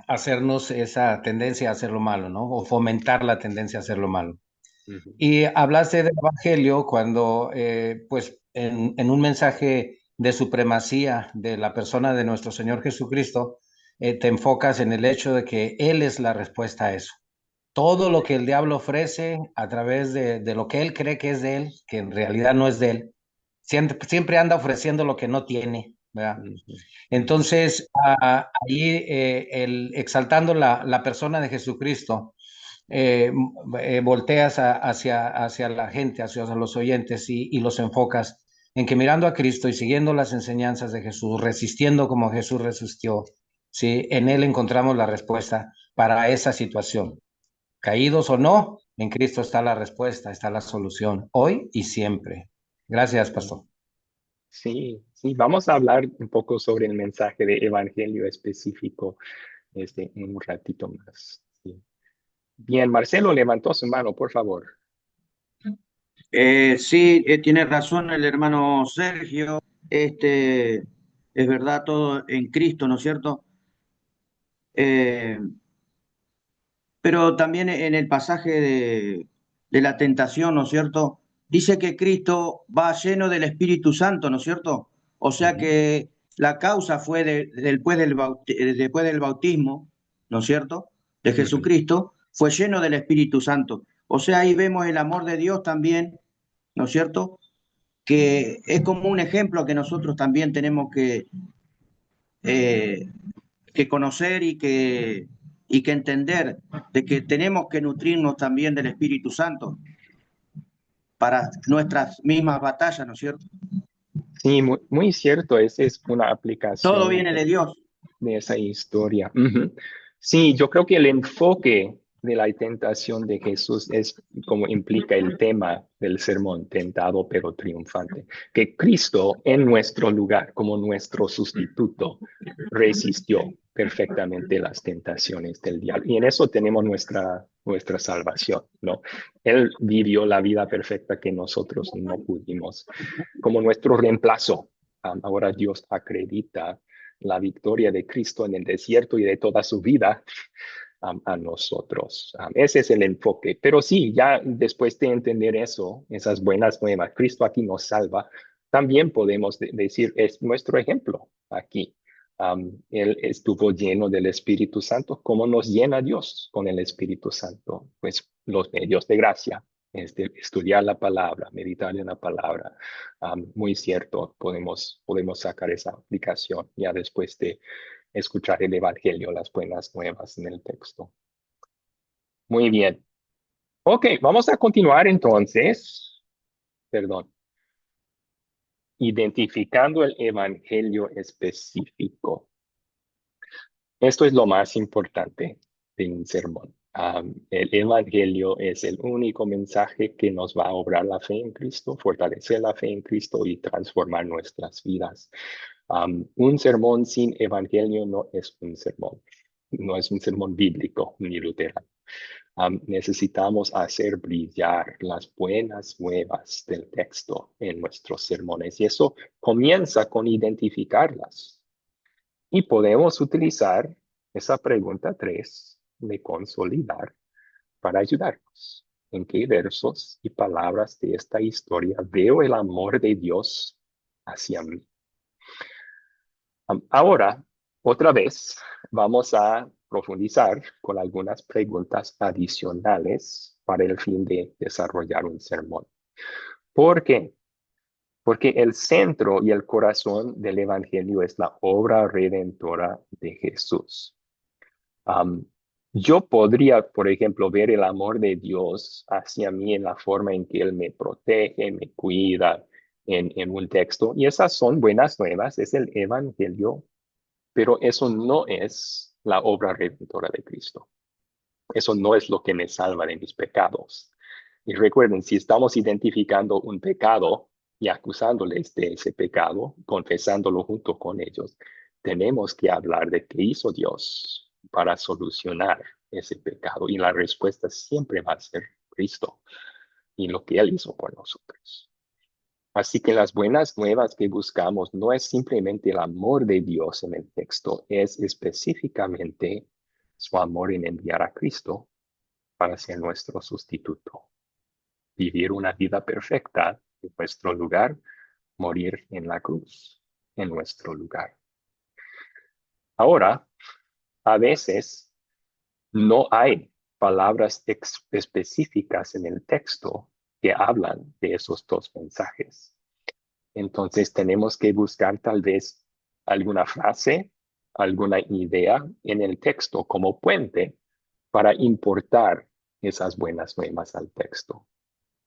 hacernos esa tendencia a hacer lo malo, ¿no? O fomentar la tendencia a hacer lo malo. Ujú. Y hablaste del Evangelio cuando, pues, en un mensaje de supremacía de la persona de nuestro Señor Jesucristo, te enfocas en el hecho de que Él es la respuesta a eso. Todo lo que el diablo ofrece a través de lo que él cree que es de él, que en realidad no es de él, siempre anda ofreciendo lo que no tiene, ¿verdad? Ujú. Entonces, ahí exaltando la persona de Jesucristo, volteas hacia la gente, hacia los oyentes y los enfocas en que mirando a Cristo y siguiendo las enseñanzas de Jesús, resistiendo como Jesús resistió, ¿sí? En Él encontramos la respuesta para esa situación. Caídos o no, en Cristo está la respuesta, está la solución, hoy y siempre. Gracias, pastor. Sí, sí, vamos a hablar un poco sobre el mensaje de evangelio específico en un ratito más. Sí. Bien, Marcelo levantó su mano, por favor. Sí, tiene razón el hermano Sergio. Es verdad todo en Cristo, ¿no es cierto? Eh, pero también en el pasaje de la tentación, ¿no es cierto? Dice que Cristo va lleno del Espíritu Santo, ¿no es cierto? O sea Ujú, que la causa fue después del bautismo, ¿no es cierto? De ujú. Jesucristo, fue lleno del Espíritu Santo. O sea, ahí vemos el amor de Dios también, ¿no es cierto? Que es como un ejemplo que nosotros también tenemos eh, que conocer y que entender de que tenemos que nutrirnos también del Espíritu Santo para nuestras mismas batallas, ¿no es cierto? Sí, muy cierto, esa es una Todo aplicación viene de Dios. de esa historia. Ujú. Sí, yo creo que el enfoque de la tentación de Jesús es como implica el tema del sermón, tentado pero triunfante, que Cristo en nuestro lugar, como nuestro sustituto, resistió perfectamente las tentaciones del diablo. Y en eso tenemos nuestra salvación, ¿no? Él vivió la vida perfecta que nosotros no pudimos. Como nuestro reemplazo, ahora Dios acredita la victoria de Cristo en el desierto y de toda su vida a nosotros. Ese es el enfoque. Pero sí, ya después de entender eso, esas buenas nuevas, Cristo aquí nos salva, también podemos decir, es nuestro ejemplo aquí. Él estuvo lleno del Espíritu Santo. ¿Cómo nos llena Dios con el Espíritu Santo? Pues los medios de gracia, estudiar la palabra, meditar en la palabra. Muy cierto, podemos sacar esa aplicación ya después de escuchar el Evangelio, las buenas nuevas en el texto. Muy bien. Ok, vamos a continuar entonces. Perdón. Identificando el Evangelio específico. Esto es lo más importante de un sermón. El Evangelio es el único mensaje que nos va a obrar la fe en Cristo, fortalecer la fe en Cristo y transformar nuestras vidas. Un sermón sin Evangelio no es un sermón. No es un sermón bíblico ni luterano. Necesitamos hacer brillar las buenas nuevas del texto en nuestros sermones y eso comienza con identificarlas. Y podemos utilizar esa pregunta 3 de consolidar para ayudarnos. ¿En qué versos y palabras de esta historia veo el amor de Dios hacia mí? Ahora, otra vez, vamos a profundizar con algunas preguntas adicionales para el fin de desarrollar un sermón. ¿Por qué? Porque el centro y el corazón del Evangelio es la obra redentora de Jesús. Yo podría, por ejemplo, ver el amor de Dios hacia mí en la forma en que Él me protege, me cuida en un texto. Y esas son buenas nuevas, es el Evangelio, pero eso no es la obra redentora de Cristo. Eso no es lo que me salva de mis pecados. Y recuerden, si estamos identificando un pecado y acusándoles de ese pecado, confesándolo junto con ellos, tenemos que hablar de qué hizo Dios para solucionar ese pecado. Y la respuesta siempre va a ser Cristo y lo que Él hizo por nosotros. Así que las buenas nuevas que buscamos no es simplemente el amor de Dios en el texto, es específicamente su amor en enviar a Cristo para ser nuestro sustituto. Vivir una vida perfecta en nuestro lugar, morir en la cruz en nuestro lugar. Ahora, a veces no hay palabras específicas en el texto que hablan de esos dos mensajes. Entonces tenemos que buscar tal vez alguna frase, alguna idea en el texto como puente para importar esas buenas nuevas al texto.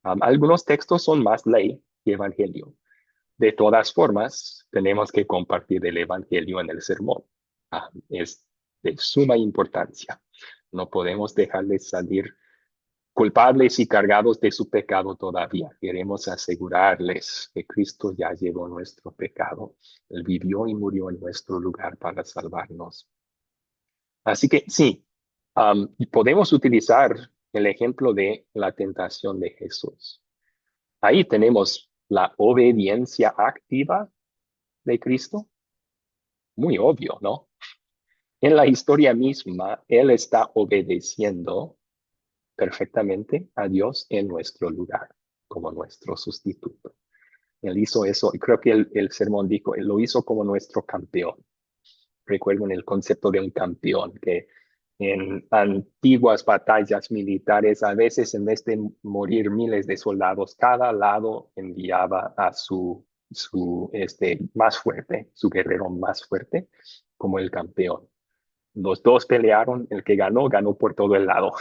Algunos textos son más ley que evangelio. De todas formas, tenemos que compartir el evangelio en el sermón. Es de suma importancia. No podemos dejarles salir culpables y cargados de su pecado todavía. Queremos asegurarles que Cristo ya llevó nuestro pecado. Él vivió y murió en nuestro lugar para salvarnos. Así que sí, podemos utilizar el ejemplo de la tentación de Jesús. Ahí tenemos la obediencia activa de Cristo. Muy obvio, ¿no? En la historia misma, Él está obedeciendo perfectamente a Dios en nuestro lugar, como nuestro sustituto. Él hizo eso, y creo que el sermón dijo, Él lo hizo como nuestro campeón. Recuerden el concepto de un campeón, que en antiguas batallas militares, a veces en vez de morir miles de soldados, cada lado enviaba a su más fuerte, su guerrero más fuerte, como el campeón. Los dos pelearon, el que ganó, ganó por todo el lado,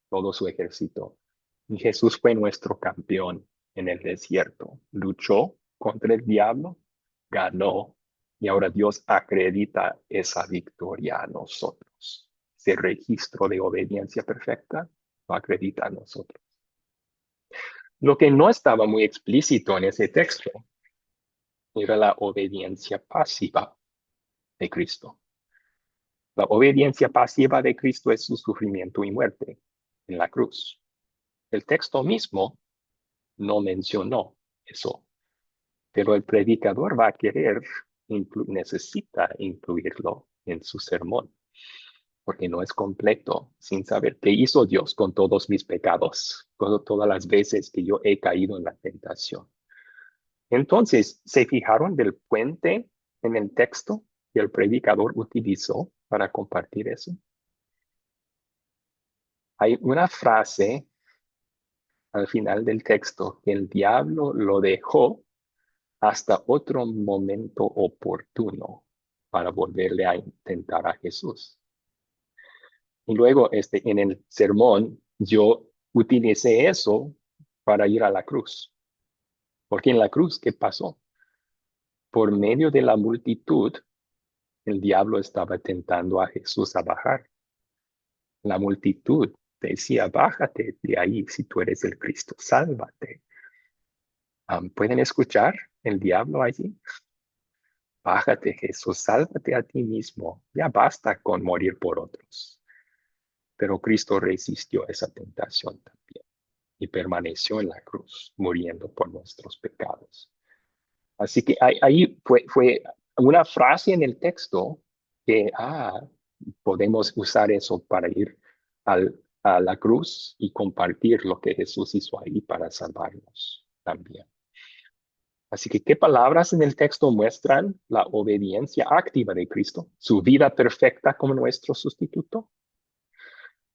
todo su ejército. Y Jesús fue nuestro campeón en el desierto. Luchó contra el diablo, ganó, y ahora Dios acredita esa victoria a nosotros. ese registro de obediencia perfecta, lo acredita a nosotros. Lo que no estaba muy explícito en ese texto era la obediencia pasiva de Cristo. La obediencia pasiva de Cristo es su sufrimiento y muerte en la cruz. El texto mismo no mencionó eso, pero el predicador va a querer, necesita incluirlo en su sermón, porque no es completo sin saber qué hizo Dios con todos mis pecados, con todas las veces que yo he caído en la tentación. Entonces, ¿se fijaron del puente en el texto que el predicador utilizó para compartir eso? Hay una frase al final del texto que el diablo lo dejó hasta otro momento oportuno para volverle a intentar a Jesús. Y luego en el sermón yo utilicé eso para ir a la cruz. Porque en la cruz, ¿qué pasó? Por medio de la multitud, el diablo estaba tentando a Jesús a bajar. La multitud decía, bájate de ahí si tú eres el Cristo, sálvate. ¿Pueden escuchar el diablo allí? Bájate, Jesús, sálvate a ti mismo. Ya basta con morir por otros. Pero Cristo resistió esa tentación también y permaneció en la cruz, muriendo por nuestros pecados. Así que ahí fue una frase en el texto que podemos usar eso para ir a la cruz y compartir lo que Jesús hizo ahí para salvarnos también. Así que, ¿qué palabras en el texto muestran la obediencia activa de Cristo? ¿Su vida perfecta como nuestro sustituto?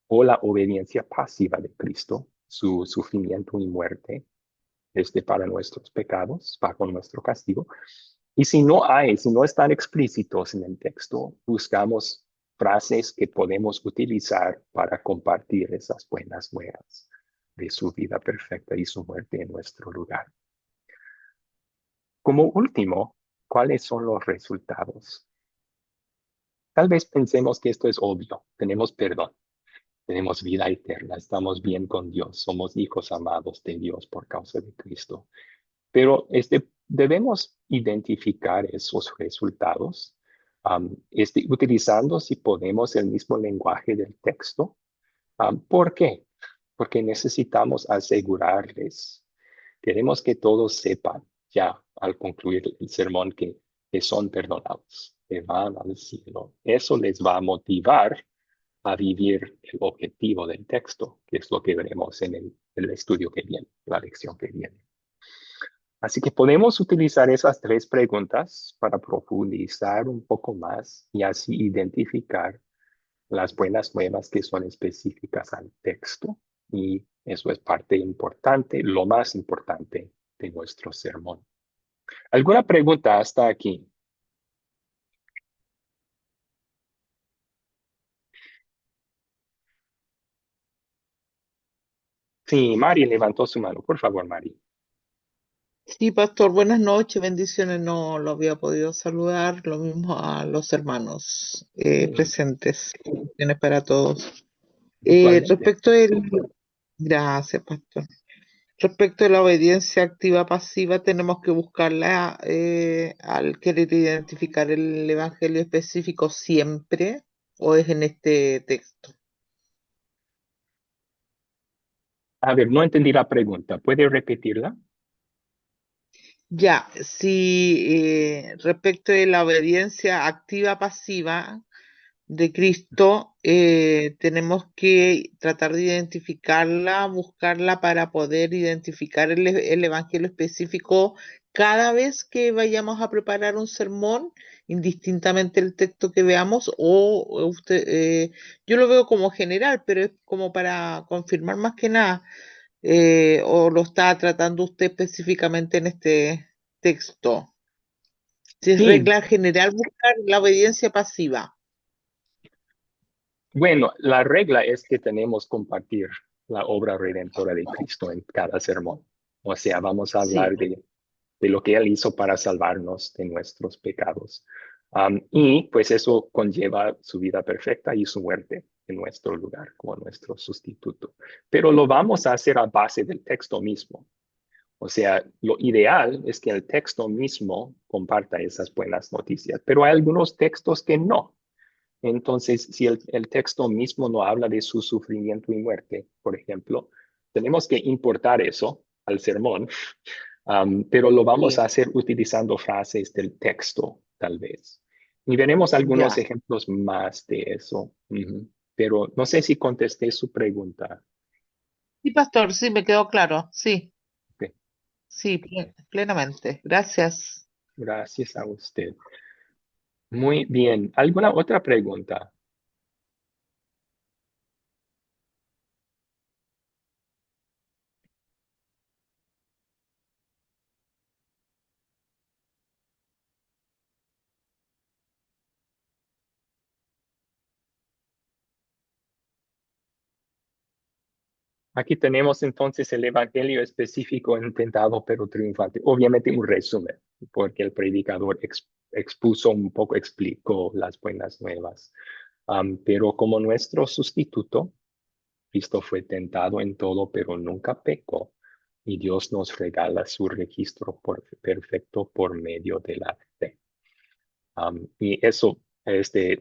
¿O la obediencia pasiva de Cristo? Su sufrimiento y muerte para nuestros pecados, bajo nuestro castigo. Y si no están explícitos en el texto, buscamos frases que podemos utilizar para compartir esas buenas nuevas de su vida perfecta y su muerte en nuestro lugar. Como último, ¿cuáles son los resultados? Tal vez pensemos que esto es obvio. Tenemos perdón, tenemos vida eterna, estamos bien con Dios, somos hijos amados de Dios por causa de Cristo. Pero debemos identificar esos resultados utilizando, si podemos, el mismo lenguaje del texto. ¿Por qué? Porque necesitamos asegurarles. Queremos que todos sepan ya al concluir el sermón que son perdonados, que van al cielo. Eso les va a motivar a vivir el objetivo del texto, que es lo que veremos en el estudio que viene, la lección que viene. Así que podemos utilizar esas 3 preguntas para profundizar un poco más y así identificar las buenas nuevas que son específicas al texto. Y eso es parte importante, lo más importante de nuestro sermón. ¿Alguna pregunta hasta aquí? Sí, Mari levantó su mano. Por favor, Mari. Sí, pastor, buenas noches, bendiciones. No lo había podido saludar, lo mismo a los hermanos presentes. Bendiciones para todos. Igualmente. Gracias, pastor. Respecto de la obediencia activa pasiva, tenemos que buscarla al querer identificar el evangelio específico siempre, o es en este texto. A ver, no entendí la pregunta. ¿Puede repetirla? Ya, si respecto de la obediencia activa pasiva de Cristo, tenemos que tratar de identificarla, buscarla para poder identificar el evangelio específico cada vez que vayamos a preparar un sermón, indistintamente el texto que veamos, o usted, yo lo veo como general, pero es como para confirmar más que nada. ¿O lo está tratando usted específicamente en este texto? Si es Sí. regla general buscar la obediencia pasiva. Bueno, la regla es que tenemos que compartir la obra redentora de Cristo en cada sermón. O sea, vamos a hablar de lo que Él hizo para salvarnos de nuestros pecados. Y pues eso conlleva su vida perfecta y su muerte. en nuestro lugar como nuestro sustituto. Pero lo vamos a hacer a base del texto mismo. O sea, lo ideal es que el texto mismo comparta esas buenas noticias, pero hay algunos textos que no. Entonces, si el texto mismo no habla de su sufrimiento y muerte, por ejemplo, tenemos que importar eso al sermón, pero lo vamos a hacer utilizando frases del texto, tal vez. Y veremos algunos Ya. ejemplos más de eso. Pero no sé si contesté su pregunta. Sí, pastor, sí, me quedó claro. Sí, Ok, sí, plenamente. Gracias. gracias a usted. Muy bien. ¿Alguna otra pregunta? Aquí tenemos entonces el evangelio específico intentado pero triunfante. Obviamente un resumen, porque el predicador expuso un poco, explicó las buenas nuevas. Pero como nuestro sustituto, Cristo fue tentado en todo, pero nunca pecó. Y Dios nos regala su registro perfecto por medio de la fe. Y eso,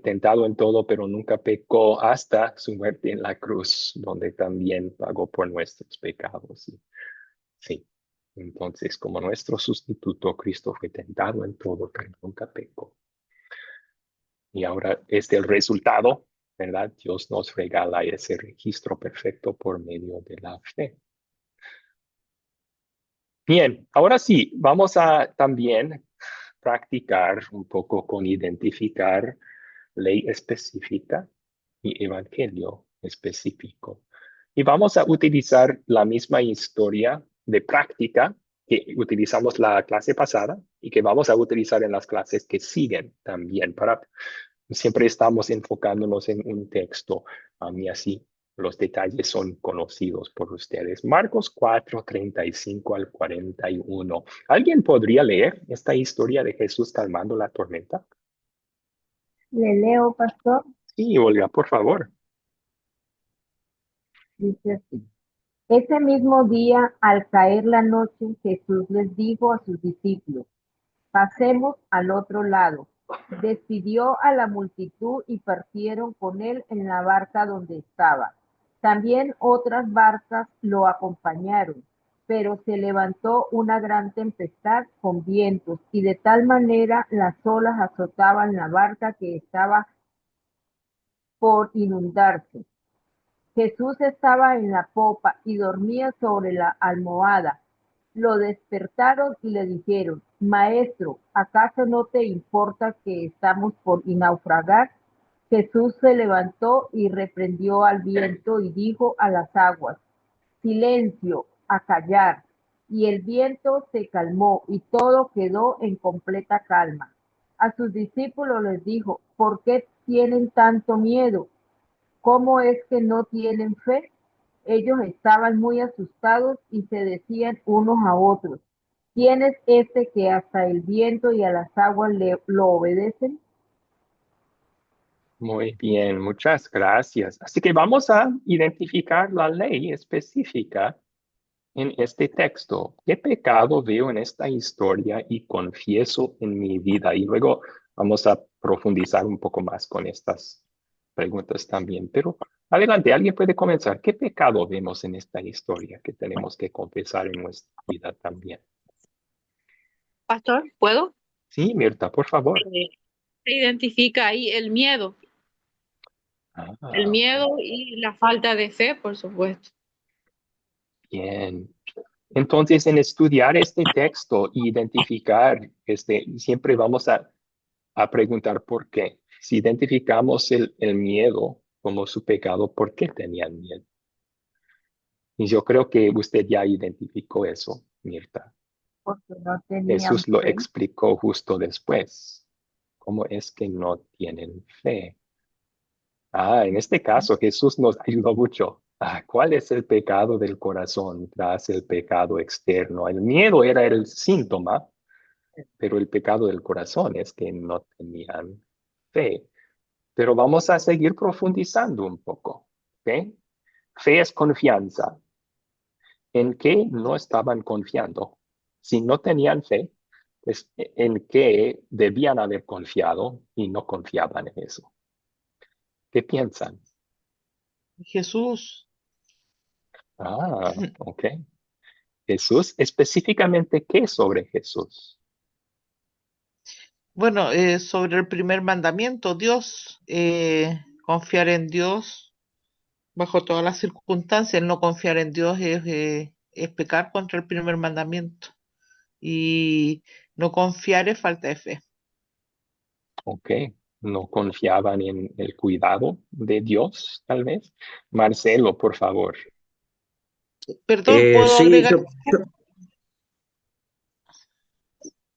tentado en todo, pero nunca pecó hasta su muerte en la cruz, donde también pagó por nuestros pecados. Sí, entonces, como nuestro sustituto, Cristo fue tentado en todo, pero nunca pecó. Y ahora el resultado, ¿verdad? Dios nos regala ese registro perfecto por medio de la fe. Bien, ahora sí, vamos a también practicar un poco con identificar ley específica y evangelio específico. Y vamos a utilizar la misma historia de práctica que utilizamos la clase pasada y que vamos a utilizar en las clases que siguen también. Siempre estamos enfocándonos en un texto y así los detalles son conocidos por ustedes. Marcos 4, 35 al 41. ¿Alguien podría leer esta historia de Jesús calmando la tormenta? Le leo, pastor, Sí, Olga, por favor. dice así. Ese mismo día, al caer la noche, Jesús les dijo a sus discípulos, pasemos al otro lado. Despidió a la multitud y partieron con él en la barca donde estaba. También otras barcas lo acompañaron, pero se levantó una gran tempestad con vientos y de tal manera las olas azotaban la barca que estaba por inundarse. Jesús estaba en la popa y dormía sobre la almohada. Lo despertaron y le dijeron, Maestro, ¿acaso no te importa que estamos por naufragar? Jesús se levantó y reprendió al viento y dijo a las aguas, Silencio, a callar. Y el viento se calmó y todo quedó en completa calma. A sus discípulos les dijo, ¿por qué tienen tanto miedo? ¿Cómo es que no tienen fe? Ellos estaban muy asustados y se decían unos a otros, ¿quién es este que hasta el viento y a las aguas lo obedecen? Muy bien, muchas gracias. Así que vamos a identificar la ley específica en este texto. ¿Qué pecado veo en esta historia y confieso en mi vida? Y luego vamos a profundizar un poco más con estas preguntas también. Pero adelante, alguien puede comenzar. ¿Qué pecado vemos en esta historia que tenemos que confesar en nuestra vida también? Pastor, ¿puedo? Sí, Mirta, por favor. Se identifica ahí el Ah, miedo y la falta de fe, por supuesto. bien. Entonces, en estudiar este texto e identificar, siempre vamos a preguntar por qué. Si identificamos el miedo como su pecado, ¿por qué tenían miedo? Y yo creo que usted ya identificó eso, Mirta. Porque no tenían Jesús lo fe. explicó justo después. ¿Cómo es que no tienen fe? En este caso, Jesús nos ayudó mucho. ¿Cuál es el pecado del corazón tras el pecado externo? El miedo era el síntoma, pero el pecado del corazón es que no tenían fe. Pero vamos a seguir profundizando un poco. ¿Ok? Fe es confianza. ¿En qué no estaban confiando? Si no tenían fe, pues en qué debían haber confiado y no confiaban en eso. ¿Qué piensan? Jesús. Ah, ok. Jesús, específicamente, ¿qué sobre Jesús? Bueno, sobre el primer mandamiento, Dios, confiar en Dios bajo todas las circunstancias. El no confiar en Dios es pecar contra el primer mandamiento. Y no confiar es falta de fe. Ok. No confiaban en el cuidado de Dios, tal vez. Marcelo, por favor. Perdón, ¿puedo Sí, agregar? yo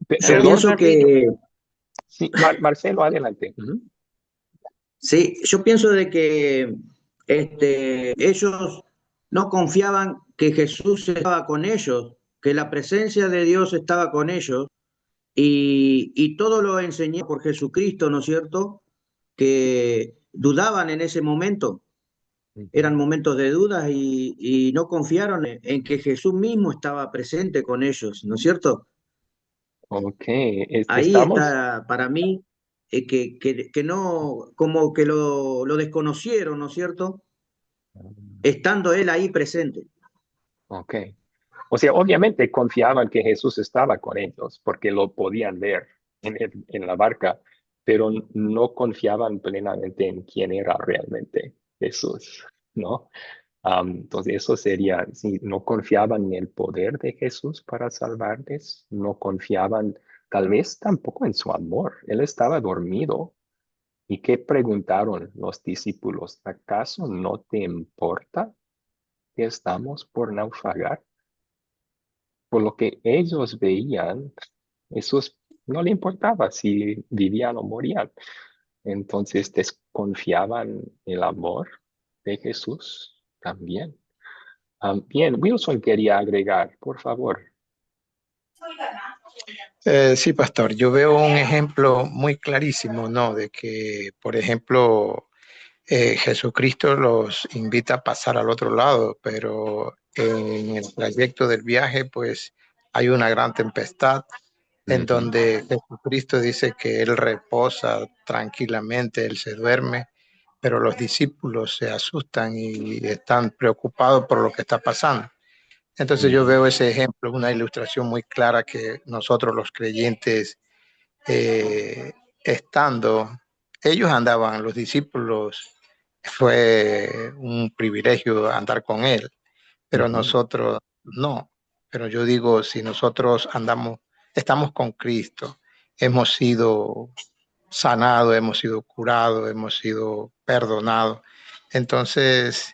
Perdón. pienso Rabino. que, Sí, Marcelo, adelante. Ujú. sí, yo pienso de que ellos no confiaban que Jesús estaba con ellos, que la presencia de Dios estaba con ellos, y todo lo enseñado por Jesucristo, ¿no es cierto? Que dudaban en ese momento, eran Ujú. momentos de dudas y no confiaron en que Jesús mismo estaba presente con ellos, ¿no es cierto? Ok. Ahí Estamos. está para mí que no, como que lo desconocieron, ¿no es cierto? Estando él ahí presente. Ok. O sea, obviamente confiaban que Jesús estaba con ellos porque lo podían ver en la barca, pero no confiaban plenamente en quién era realmente Jesús, ¿no? Entonces eso sería, si no confiaban en el poder de Jesús para salvarles, no confiaban tal vez tampoco en su amor. Él estaba dormido. ¿Y qué preguntaron los discípulos? ¿Acaso no te importa que estamos por naufragar? Por lo que ellos veían, Jesús no le importaba si vivían o morían. Entonces desconfiaban el amor de Jesús también. Bien, Wilson quería agregar, por favor. Sí, pastor, yo veo un ejemplo muy clarísimo, ¿no? De que, por ejemplo, Jesucristo los invita a pasar al otro lado, pero en el trayecto del viaje, pues hay una gran tempestad en Ujú, donde Jesucristo dice que Él reposa tranquilamente, Él se duerme, pero los discípulos se asustan y están preocupados por lo que está pasando. Entonces yo ujú, veo ese ejemplo, una ilustración muy clara que nosotros los creyentes, eh, estando, ellos andaban, los discípulos, fue un privilegio andar con él, pero ujú, nosotros no. Pero yo digo, si nosotros andamos, estamos con Cristo, hemos sido sanados, hemos sido curados, hemos sido perdonados. Entonces,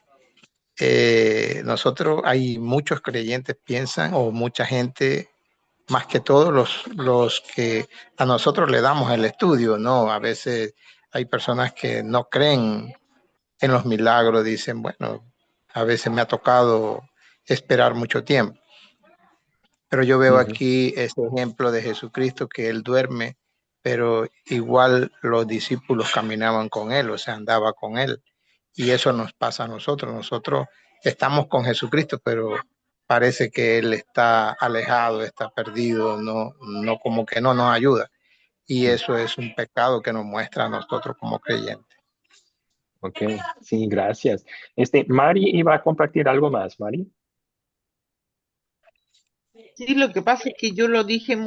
nosotros, hay muchos creyentes piensan, o mucha gente, más que todos los que a nosotros le damos el estudio, ¿no? A veces hay personas que no creen en los milagros, dicen, bueno, a veces me ha tocado esperar mucho tiempo, pero yo veo ujú, aquí este ejemplo de Jesucristo que él duerme, pero igual los discípulos caminaban con él, o sea, andaba con él. Y eso nos pasa a nosotros. Nosotros estamos con Jesucristo, pero parece que él está alejado, está perdido, no como que no nos ayuda. Y ujú. eso es un pecado que nos muestra a nosotros como creyentes. Ok, sí, gracias. Mari iba a compartir algo más, Mari. Sí, lo que pasa es que yo lo dije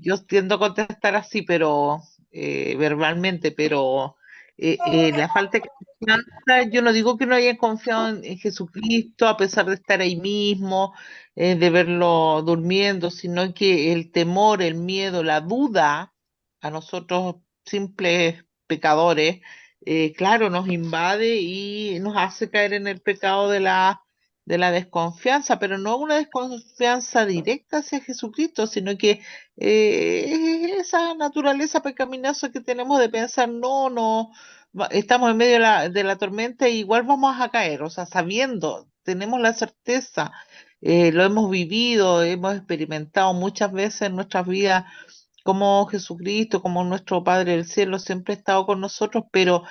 yo tiendo a contestar así, pero verbalmente, pero la falta de confianza, yo no digo que no hayan confiado en Jesucristo a pesar de estar ahí mismo, de verlo durmiendo, sino que el temor, el miedo, la duda a nosotros simples pecadores, claro, nos invade y nos hace caer en el pecado de la desconfianza, pero no una desconfianza directa hacia Jesucristo, sino que es esa naturaleza pecaminosa que tenemos de pensar, no, estamos en medio de la tormenta y igual vamos a caer, o sea, sabiendo, tenemos la certeza, lo hemos vivido, hemos experimentado muchas veces en nuestras vidas como Jesucristo, como nuestro Padre del cielo, siempre ha estado con nosotros, pero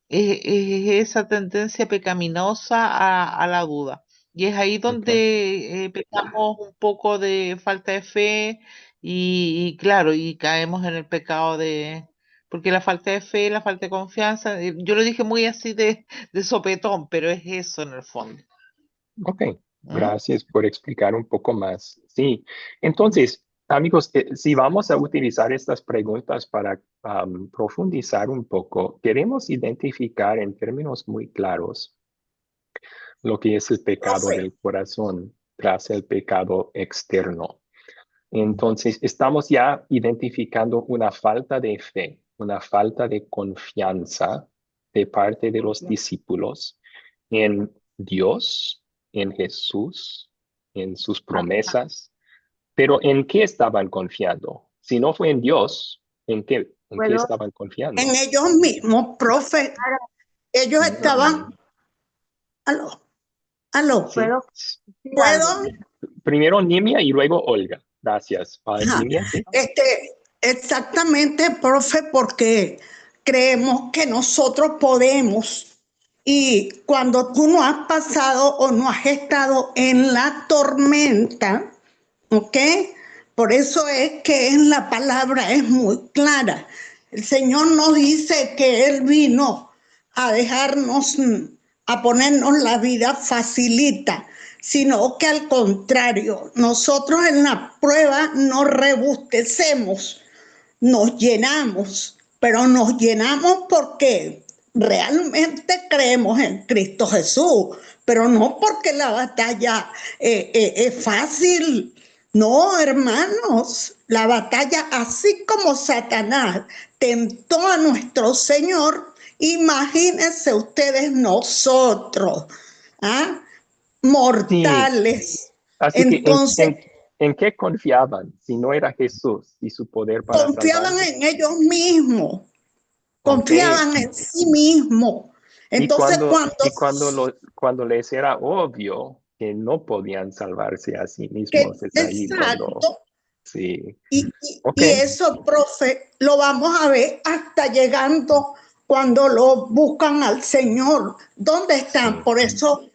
es esa tendencia pecaminosa a la duda. Y es ahí Okay. donde pecamos un poco de falta de fe y claro, y caemos en el pecado porque la falta de fe, la falta de confianza, yo lo dije muy así de sopetón, pero es eso en el fondo. Ok, ¿Mm? gracias por explicar un poco más. Sí, entonces, amigos, si vamos a utilizar estas preguntas para profundizar un poco, queremos identificar en términos muy claros lo que es el pecado Profe, del corazón tras el pecado externo. Entonces, estamos ya identificando una falta de fe, una falta de confianza de parte de los discípulos en Dios, en Jesús, en sus promesas. Pero ¿en qué estaban confiando? Si no fue en Dios, ¿en qué ¿Puedo, estaban en confiando? ellos mismos, profe, ellos estaban, Mm, aló, aló, sí. puedo decir ¿puedo? algo? Primero Nimia y luego Olga. Gracias. Ajá. Nimia, sí. Exactamente, profe, porque creemos que nosotros podemos. Y cuando tú no has pasado o no has estado en la tormenta, ¿ok? Por eso es que en la palabra es muy clara. El Señor nos dice que Él vino a dejarnos, a ponernos la vida facilita, sino que al contrario, nosotros en la prueba nos rebustecemos, nos llenamos, pero nos llenamos porque realmente creemos en Cristo Jesús, pero no porque la batalla es fácil. No, hermanos, la batalla, así como Satanás tentó a nuestro Señor, imagínense ustedes nosotros, ¿ah? Sí, Mortales. así que Entonces, ¿en qué confiaban si no era Jesús y su poder para confiaban salvarlos? en ellos mismos, Ok. confiaban en sí mismos. Y Entonces, cuando les era obvio que no podían salvarse a sí mismos, es ahí cuando, exacto, sí. y, Ok. y eso, profe, lo vamos a ver hasta llegando cuando lo buscan al Señor. ¿Dónde están? Sí. Por eso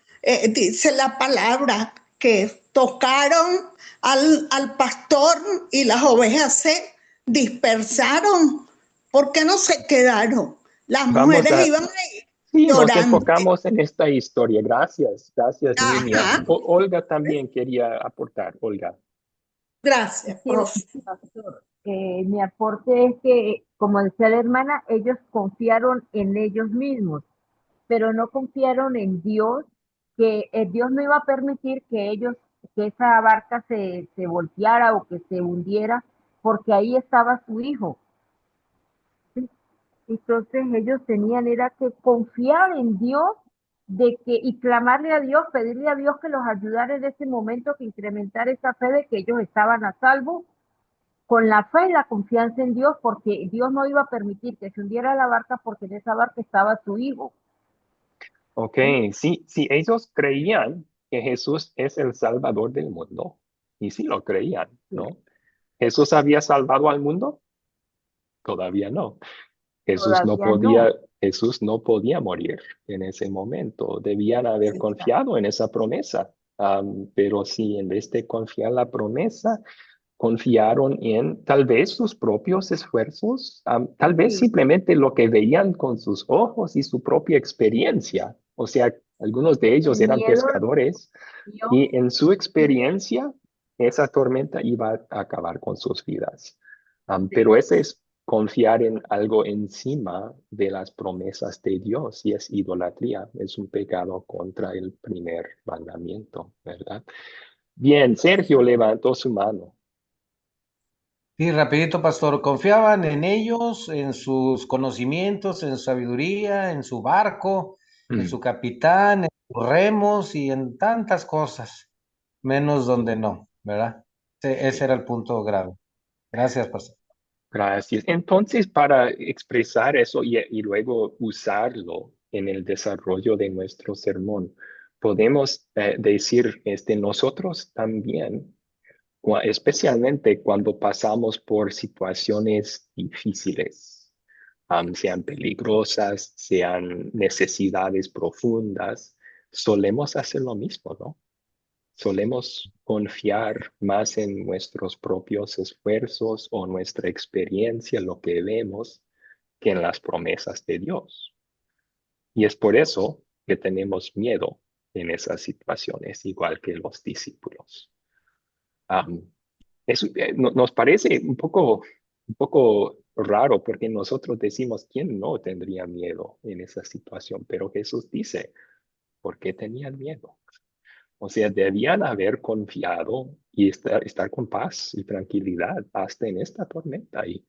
dice la palabra que tocaron al pastor y las ovejas se dispersaron. ¿Por qué no se quedaron? Las Vamos mujeres a, iban ahí sí, nos llorando. enfocamos en esta historia. Gracias, Nimia. Ajá, Olga también quería aportar. Olga. gracias, Sí, profe. pastor. Mi aporte es que, como decía la hermana, ellos confiaron en ellos mismos, pero no confiaron en Dios, que Dios no iba a permitir que esa barca se volteara o que se hundiera, porque ahí estaba su hijo. ¿Sí? Entonces ellos tenían era que confiar en Dios y clamarle a Dios, pedirle a Dios que los ayudara en ese momento, que incrementara esa fe de que ellos estaban a salvo con la fe y la confianza en Dios, porque Dios no iba a permitir que se hundiera la barca porque en esa barca estaba su hijo. Ok, ¿Sí? sí, ellos creían que Jesús es el Salvador del mundo. Y sí lo creían, Sí, ¿no? ¿Jesús había salvado al mundo? Todavía no. Jesús no todavía podía, no. Jesús no podía morir en ese momento. Debían haber confiado en esa promesa. Pero sí, en vez de confiar en la promesa, confiaron en tal vez sus propios esfuerzos, tal vez Sí, simplemente lo que veían con sus ojos y su propia experiencia. O sea, algunos de ellos el eran miedo pescadores Dios, y en su sí, experiencia, esa tormenta iba a acabar con sus vidas. Pero sí. ese es confiar en algo encima de las promesas de Dios y es idolatría, es un pecado contra el primer mandamiento, ¿verdad? Bien, Sergio levantó su mano. Sí, rapidito, pastor. Confiaban en ellos, en sus conocimientos, en su sabiduría, en su barco, en Mm, su capitán, en sus remos y en tantas cosas, menos donde no, ¿verdad? Ese sí, era el punto grave. Gracias, pastor. gracias. Entonces, para expresar eso y luego usarlo en el desarrollo de nuestro sermón, podemos decir, nosotros también especialmente cuando pasamos por situaciones difíciles, sean peligrosas, sean necesidades profundas, solemos hacer lo mismo, ¿no? Solemos confiar más en nuestros propios esfuerzos o nuestra experiencia, lo que vemos, que en las promesas de Dios. Y es por eso que tenemos miedo en esas situaciones, igual que los discípulos. Nos parece un poco raro porque nosotros decimos, ¿quién no tendría miedo en esa situación? Pero Jesús dice, ¿por qué tenían miedo? O sea, debían haber confiado y estar con paz y tranquilidad hasta en esta tormenta. Y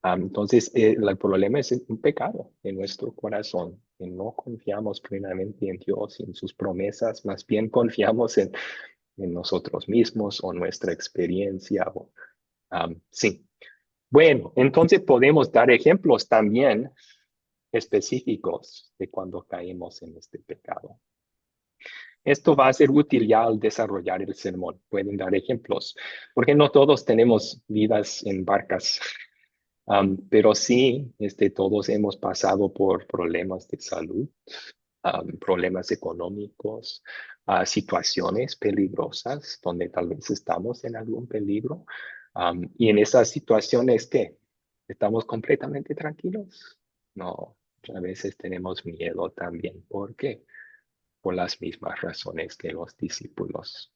entonces, el problema es un pecado en nuestro corazón, que no confiamos plenamente en Dios y en sus promesas, más bien confiamos en nosotros mismos o nuestra experiencia. Sí. Bueno, entonces podemos dar ejemplos también específicos de cuando caemos en este pecado. Esto va a ser útil ya al desarrollar el sermón. Pueden dar ejemplos, porque no todos tenemos vidas en barcas, pero sí, todos hemos pasado por problemas de salud, problemas económicos, situaciones peligrosas donde tal vez estamos en algún peligro. Y en esas situaciones, ¿qué? ¿Estamos completamente tranquilos? No, a veces tenemos miedo también. ¿Por qué? Por las mismas razones que los discípulos.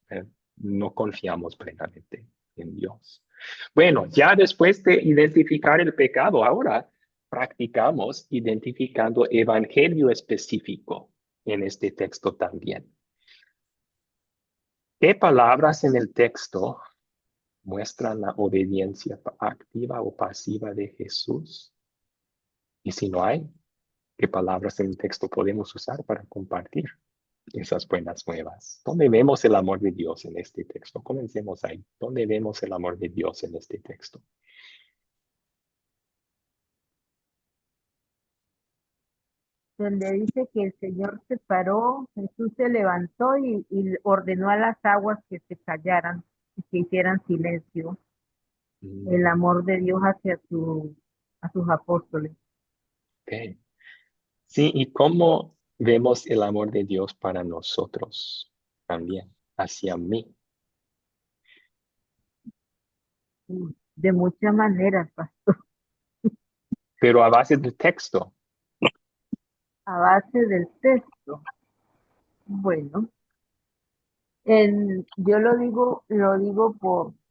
No confiamos plenamente en Dios. Bueno, ya después de identificar el pecado, ahora practicamos identificando evangelio específico en este texto también. ¿Qué palabras en el texto muestran la obediencia activa o pasiva de Jesús? Y si no hay, ¿qué palabras en el texto podemos usar para compartir esas buenas nuevas? ¿Dónde vemos el amor de Dios en este texto? Comencemos ahí. ¿Dónde vemos el amor de Dios en este texto? Donde dice que el Señor se paró, Jesús se levantó y ordenó a las aguas que se callaran y que hicieran silencio. El amor de Dios hacia a sus apóstoles. Okay. Sí, ¿y cómo vemos el amor de Dios para nosotros también, hacia mí? De muchas maneras, pastor. Pero a base del texto. A base del texto. Bueno, yo lo digo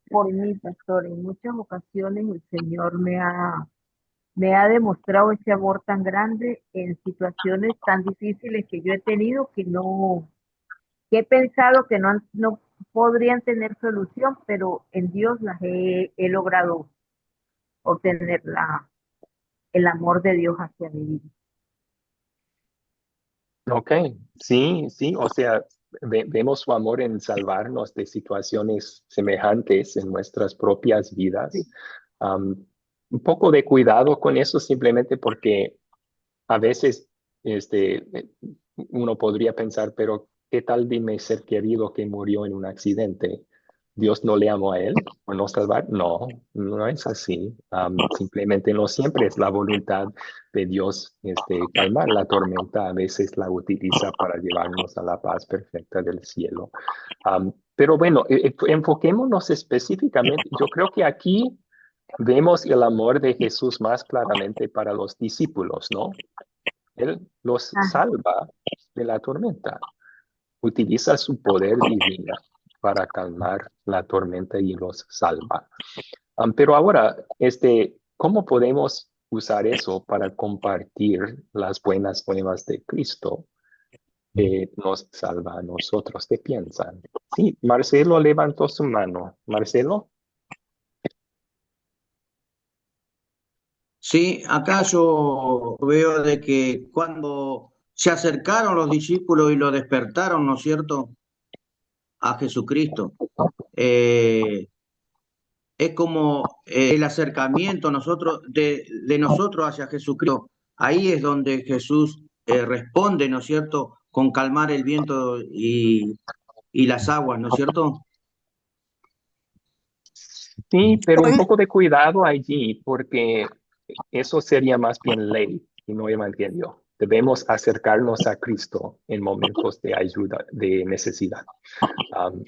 por mí, pastor. En muchas ocasiones el Señor me ha demostrado ese amor tan grande en situaciones tan difíciles que yo he tenido que he pensado que no podrían tener solución, pero en Dios las he logrado obtener el amor de Dios hacia mi vida. Ok, sí, o sea, vemos su amor en salvarnos de situaciones semejantes en nuestras propias vidas. Sí. Un poco de cuidado con eso simplemente porque a veces uno podría pensar, pero ¿qué tal de mi ser querido que murió en un accidente? ¿Dios no le amó a él por no salvar? No, no es así. Simplemente no siempre es la voluntad de Dios calmar la tormenta. A veces la utiliza para llevarnos a la paz perfecta del cielo. Pero bueno, enfoquémonos específicamente. Yo creo que aquí vemos el amor de Jesús más claramente para los discípulos, ¿no? Él los salva de la tormenta. Utiliza su poder divino para calmar la tormenta y los salva. Pero ahora, ¿cómo podemos usar eso para compartir las buenas nuevas de Cristo que nos salva a nosotros? ¿Qué piensan? Sí, Marcelo levantó su mano. Marcelo. Sí, acá yo veo de que cuando se acercaron los discípulos y lo despertaron, ¿no es cierto?, a Jesucristo, es como el acercamiento de nosotros hacia Jesucristo. Ahí es donde Jesús responde, ¿no es cierto?, con calmar el viento y las aguas, ¿no es cierto? Sí, pero un Bueno, poco de cuidado allí, porque eso sería más bien ley y no evangelio. Debemos acercarnos a Cristo en momentos de ayuda, de necesidad.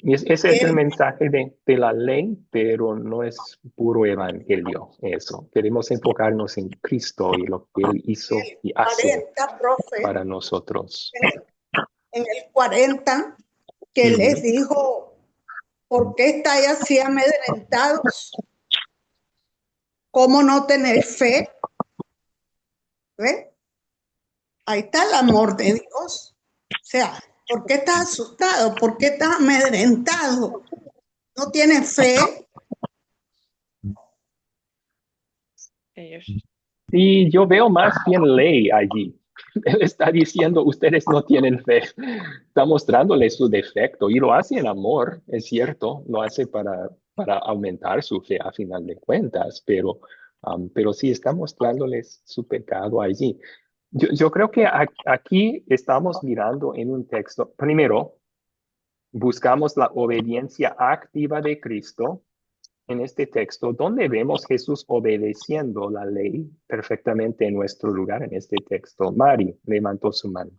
Ese es el bien, mensaje de la ley, pero no es puro evangelio eso. Queremos enfocarnos en Cristo y lo que Él hizo y hace 40, profe, para nosotros. en el 40, que les Ujú. dijo, ¿por qué estáis así amedrentados? ¿Cómo no tenéis fe? ¿Ve? Ahí está el amor de Dios. O sea, ¿por qué estás asustado? ¿Por qué estás amedrentado? ¿No tienes fe? Sí, yo veo más bien ley allí. Él está diciendo, ustedes no tienen fe. Está mostrándole su defecto y lo hace en amor, es cierto, lo hace para aumentar su fe a final de cuentas, pero sí está mostrándoles su pecado allí. Yo creo que aquí estamos mirando en un texto, primero, buscamos la obediencia activa de Cristo en este texto, donde vemos Jesús obedeciendo la ley perfectamente en nuestro lugar en este texto. Mari levantó su mano.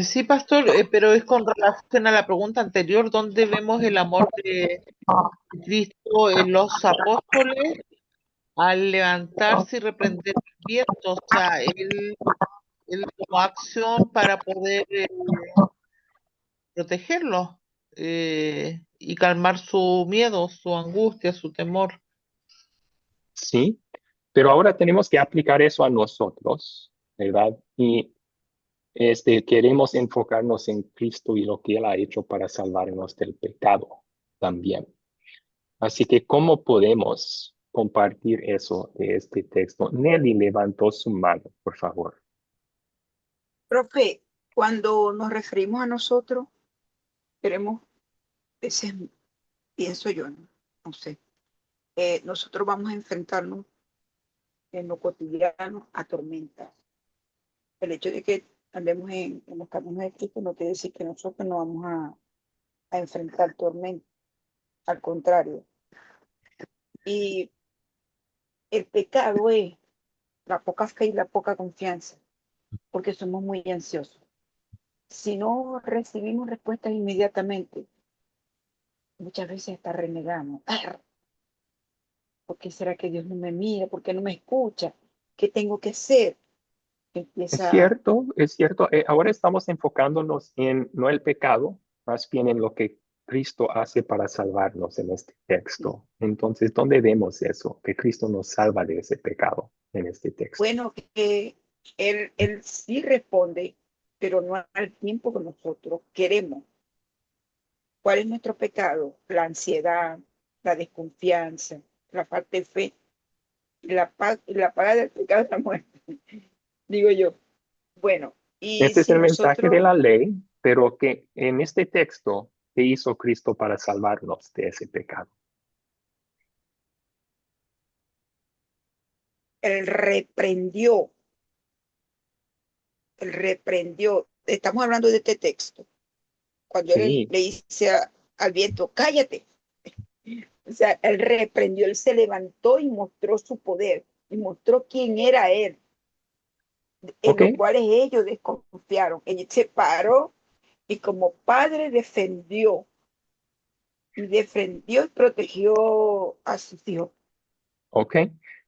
Sí, pastor, pero es con relación a la pregunta anterior, ¿dónde vemos el amor de Cristo en los apóstoles al levantarse y reprender el viento? O sea, él tomó acción para poder protegerlos y calmar su miedo, su angustia, su temor. Sí, pero ahora tenemos que aplicar eso a nosotros, ¿verdad? Y queremos enfocarnos en Cristo y lo que Él ha hecho para salvarnos del pecado también. Así que, ¿cómo podemos compartir eso de este texto? Nelly levantó su mano, por favor. Profe, cuando nos referimos a nosotros, queremos, veces pienso yo, no, no sé, nosotros vamos a enfrentarnos en lo cotidiano a tormentas. El hecho de que andemos en los caminos de Cristo no quiere decir que nosotros no vamos a enfrentar tormentas, al contrario. Y el pecado es la poca fe y la poca confianza, porque somos muy ansiosos. Si no recibimos respuestas inmediatamente, muchas veces hasta renegamos. ¿Por qué será que Dios no me mira? ¿Por qué no me escucha? ¿Qué tengo que hacer? Es Empieza, cierto, es cierto. Ahora estamos enfocándonos en no el pecado, más bien en lo que Cristo hace para salvarnos en este texto. Entonces, ¿dónde vemos eso? Que Cristo nos salva de ese pecado en este texto. bueno, que él sí responde, pero no al tiempo que nosotros queremos. ¿Cuál es nuestro pecado? La ansiedad, la desconfianza, la falta de fe, la paga del pecado es la muerte, digo yo. Bueno, y Este es si el mensaje de nosotros, la ley, pero que en este texto, ¿qué hizo Cristo para salvarnos de ese pecado? él reprendió, estamos hablando de este texto, cuando él Sí, le dice al viento, cállate. O sea, él reprendió, él se levantó y mostró su poder, y mostró quién era él, en ok. los cuales ellos desconfiaron. Él se paró y como padre defendió y protegió a sus hijos. Ok,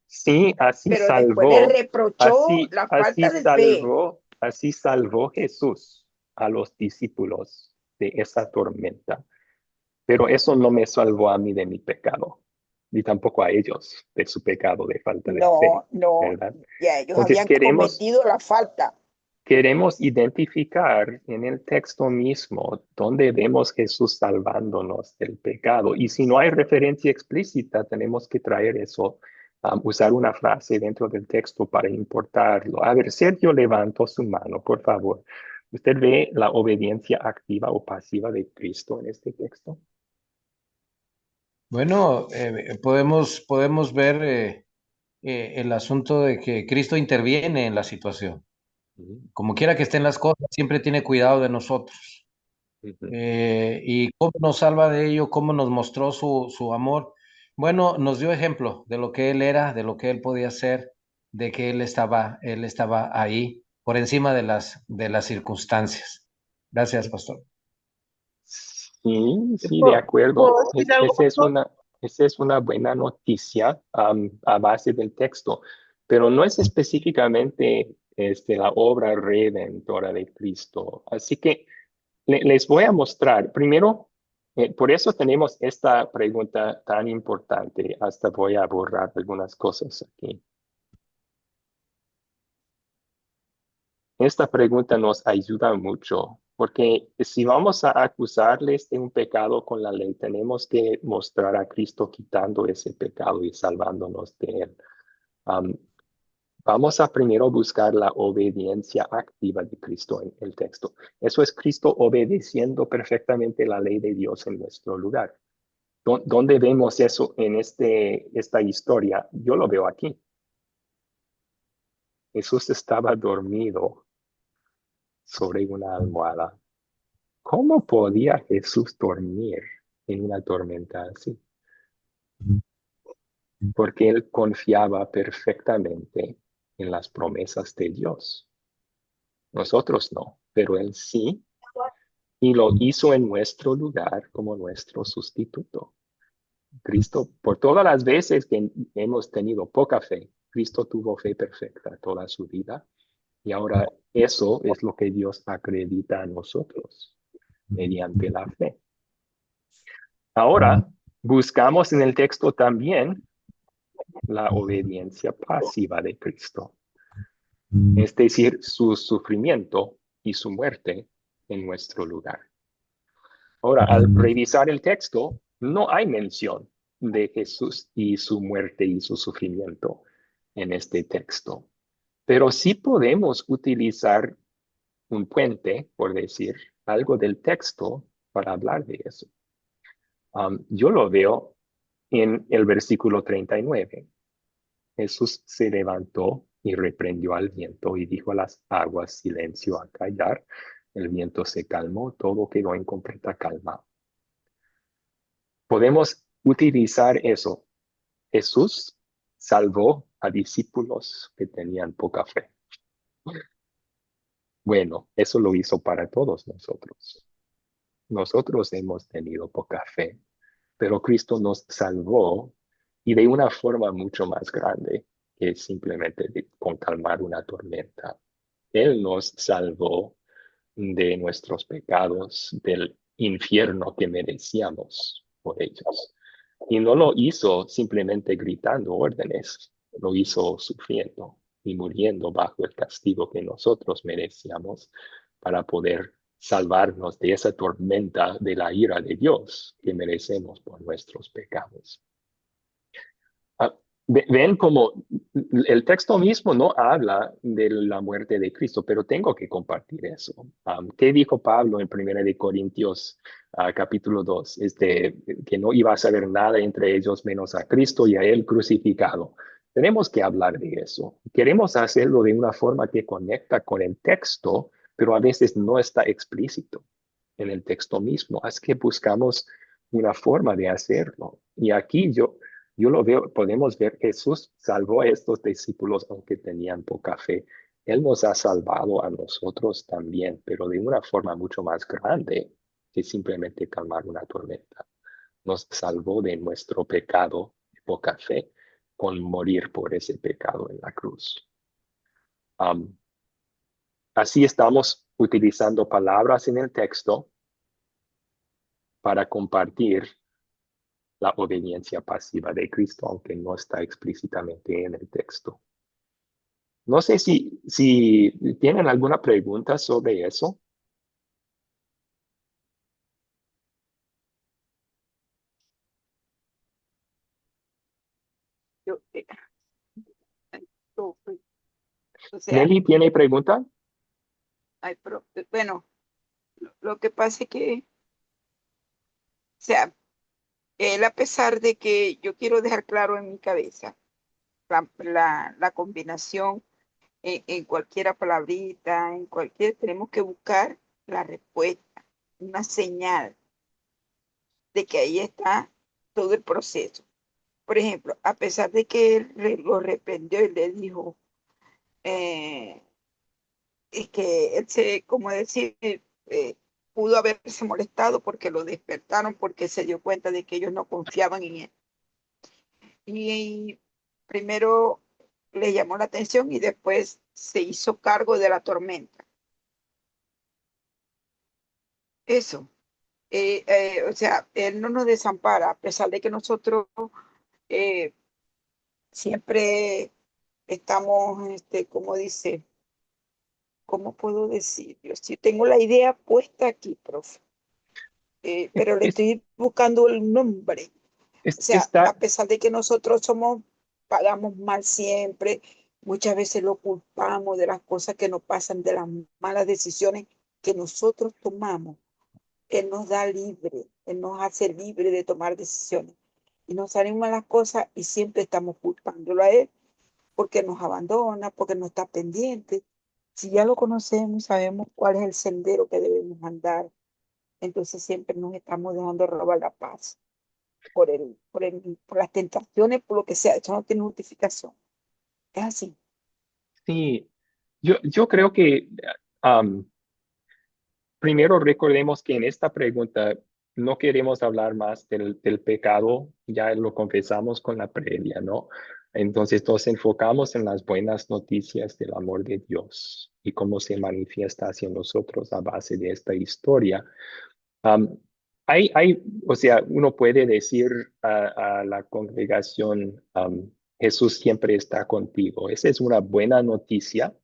sí, Pero después le reprochó la falta de fe. así salvó Jesús a los discípulos de esa tormenta. Pero eso no me salvó a mí de mi pecado, ni tampoco a ellos de su pecado de falta de fe, No, no, ¿verdad? ya ellos Entonces habían cometido la falta. queremos identificar en el texto mismo dónde vemos Jesús salvándonos del pecado. Y si no hay referencia explícita, tenemos que traer eso, usar una frase dentro del texto para importarlo. A ver, Sergio levantó su mano, por favor. ¿Usted ve la obediencia activa o pasiva de Cristo en este texto? Bueno, podemos ver el asunto de que Cristo interviene en la situación. Como quiera que estén las cosas, siempre tiene cuidado de nosotros. Y cómo nos salva de ello, cómo nos mostró su amor. Bueno, nos dio ejemplo de lo que Él era, de lo que Él podía hacer, de que Él estaba ahí, por encima de las circunstancias. Gracias, pastor. Sí, de acuerdo. ¿Puedo decir algo, pastor? Esa es una buena noticia a base del texto, pero no es específicamente la obra redentora de Cristo. Así que les voy a mostrar. Primero, por eso tenemos esta pregunta tan importante. Hasta voy a borrar algunas cosas aquí. Esta pregunta nos ayuda mucho, porque si vamos a acusarles de un pecado con la ley, tenemos que mostrar a Cristo quitando ese pecado y salvándonos de él. Um, Vamos a primero buscar la obediencia activa de Cristo en el texto. Eso es Cristo obedeciendo perfectamente la ley de Dios en nuestro lugar. ¿Dónde vemos eso en esta historia? Yo lo veo aquí. Jesús estaba dormido sobre una almohada. ¿Cómo podía Jesús dormir en una tormenta así? Porque él confiaba perfectamente en las promesas de Dios. Nosotros no, pero él sí, y lo hizo en nuestro lugar como nuestro sustituto. Cristo, por todas las veces que hemos tenido poca fe, Cristo tuvo fe perfecta toda su vida, y ahora eso es lo que Dios acredita a nosotros mediante la fe. Ahora, buscamos en el texto también la obediencia pasiva de Cristo, es decir, su sufrimiento y su muerte en nuestro lugar. Ahora, al revisar el texto, no hay mención de Jesús y su muerte y su sufrimiento en este texto, pero sí podemos utilizar un puente, por decir, algo del texto para hablar de eso. Yo lo veo en el versículo 39. Jesús se levantó y reprendió al viento y dijo a las aguas, silencio, a callar. El viento se calmó, todo quedó en completa calma. Podemos utilizar eso. Jesús salvó a discípulos que tenían poca fe. Bueno, eso lo hizo para todos nosotros. Nosotros hemos tenido poca fe, pero Cristo nos salvó y de una forma mucho más grande que simplemente con calmar una tormenta. Él nos salvó de nuestros pecados, del infierno que merecíamos por ellos. Y no lo hizo simplemente gritando órdenes, lo hizo sufriendo y muriendo bajo el castigo que nosotros merecíamos para poder salvarnos de esa tormenta de la ira de Dios que merecemos por nuestros pecados. Ven como el texto mismo no habla de la muerte de Cristo, pero tengo que compartir eso. ¿Qué dijo Pablo en 1 de Corintios capítulo 2? Que no iba a saber nada entre ellos menos a Cristo y a él crucificado. Tenemos que hablar de eso. Queremos hacerlo de una forma que conecta con el texto, pero a veces no está explícito en el texto mismo. Así que buscamos una forma de hacerlo. Y aquí yo lo veo, podemos ver, Jesús salvó a estos discípulos aunque tenían poca fe. Él nos ha salvado a nosotros también, pero de una forma mucho más grande que simplemente calmar una tormenta. Nos salvó de nuestro pecado de poca fe con morir por ese pecado en la cruz. Así estamos utilizando palabras en el texto para compartir la obediencia pasiva de Cristo, aunque no está explícitamente en el texto. No sé si tienen alguna pregunta sobre eso. Yo, o sea, Nelly, ¿tiene pregunta? bueno, lo que pasa es que, o sea, él, a pesar de que yo quiero dejar claro en mi cabeza la combinación en cualquier palabrita, en cualquier, tenemos que buscar la respuesta, una señal de que ahí está todo el proceso. Por ejemplo, a pesar de que él lo reprendió y le dijo, es que él se, como decir, pudo haberse molestado porque lo despertaron, porque se dio cuenta de que ellos no confiaban en él. Y primero le llamó la atención y después se hizo cargo de la tormenta. Eso. O sea, él no nos desampara, a pesar de que nosotros eh, siempre estamos, como dice, ¿cómo puedo decir? Yo sí tengo la idea puesta aquí, profe, pero le Es, estoy buscando el nombre. O sea, a está, pesar de que nosotros pagamos mal siempre, muchas veces lo culpamos de las cosas que nos pasan, de las malas decisiones que nosotros tomamos. Él nos da libre, Él nos hace libre de tomar decisiones. Y nos salen malas cosas y siempre estamos culpándolo a Él porque nos abandona, porque no está pendiente. Si ya lo conocemos, sabemos cuál es el sendero que debemos andar, entonces siempre nos estamos dejando robar la paz por las tentaciones, por lo que sea. Eso no tiene justificación. Es así. sí, yo creo que um, primero recordemos que en esta pregunta no queremos hablar más del pecado, ya lo confesamos con la previa, ¿no? Entonces nos enfocamos en las buenas noticias del amor de Dios y cómo se manifiesta hacia nosotros a base de esta historia. Um, o sea, uno puede decir a la congregación, Jesús siempre está contigo. Esa es una buena noticia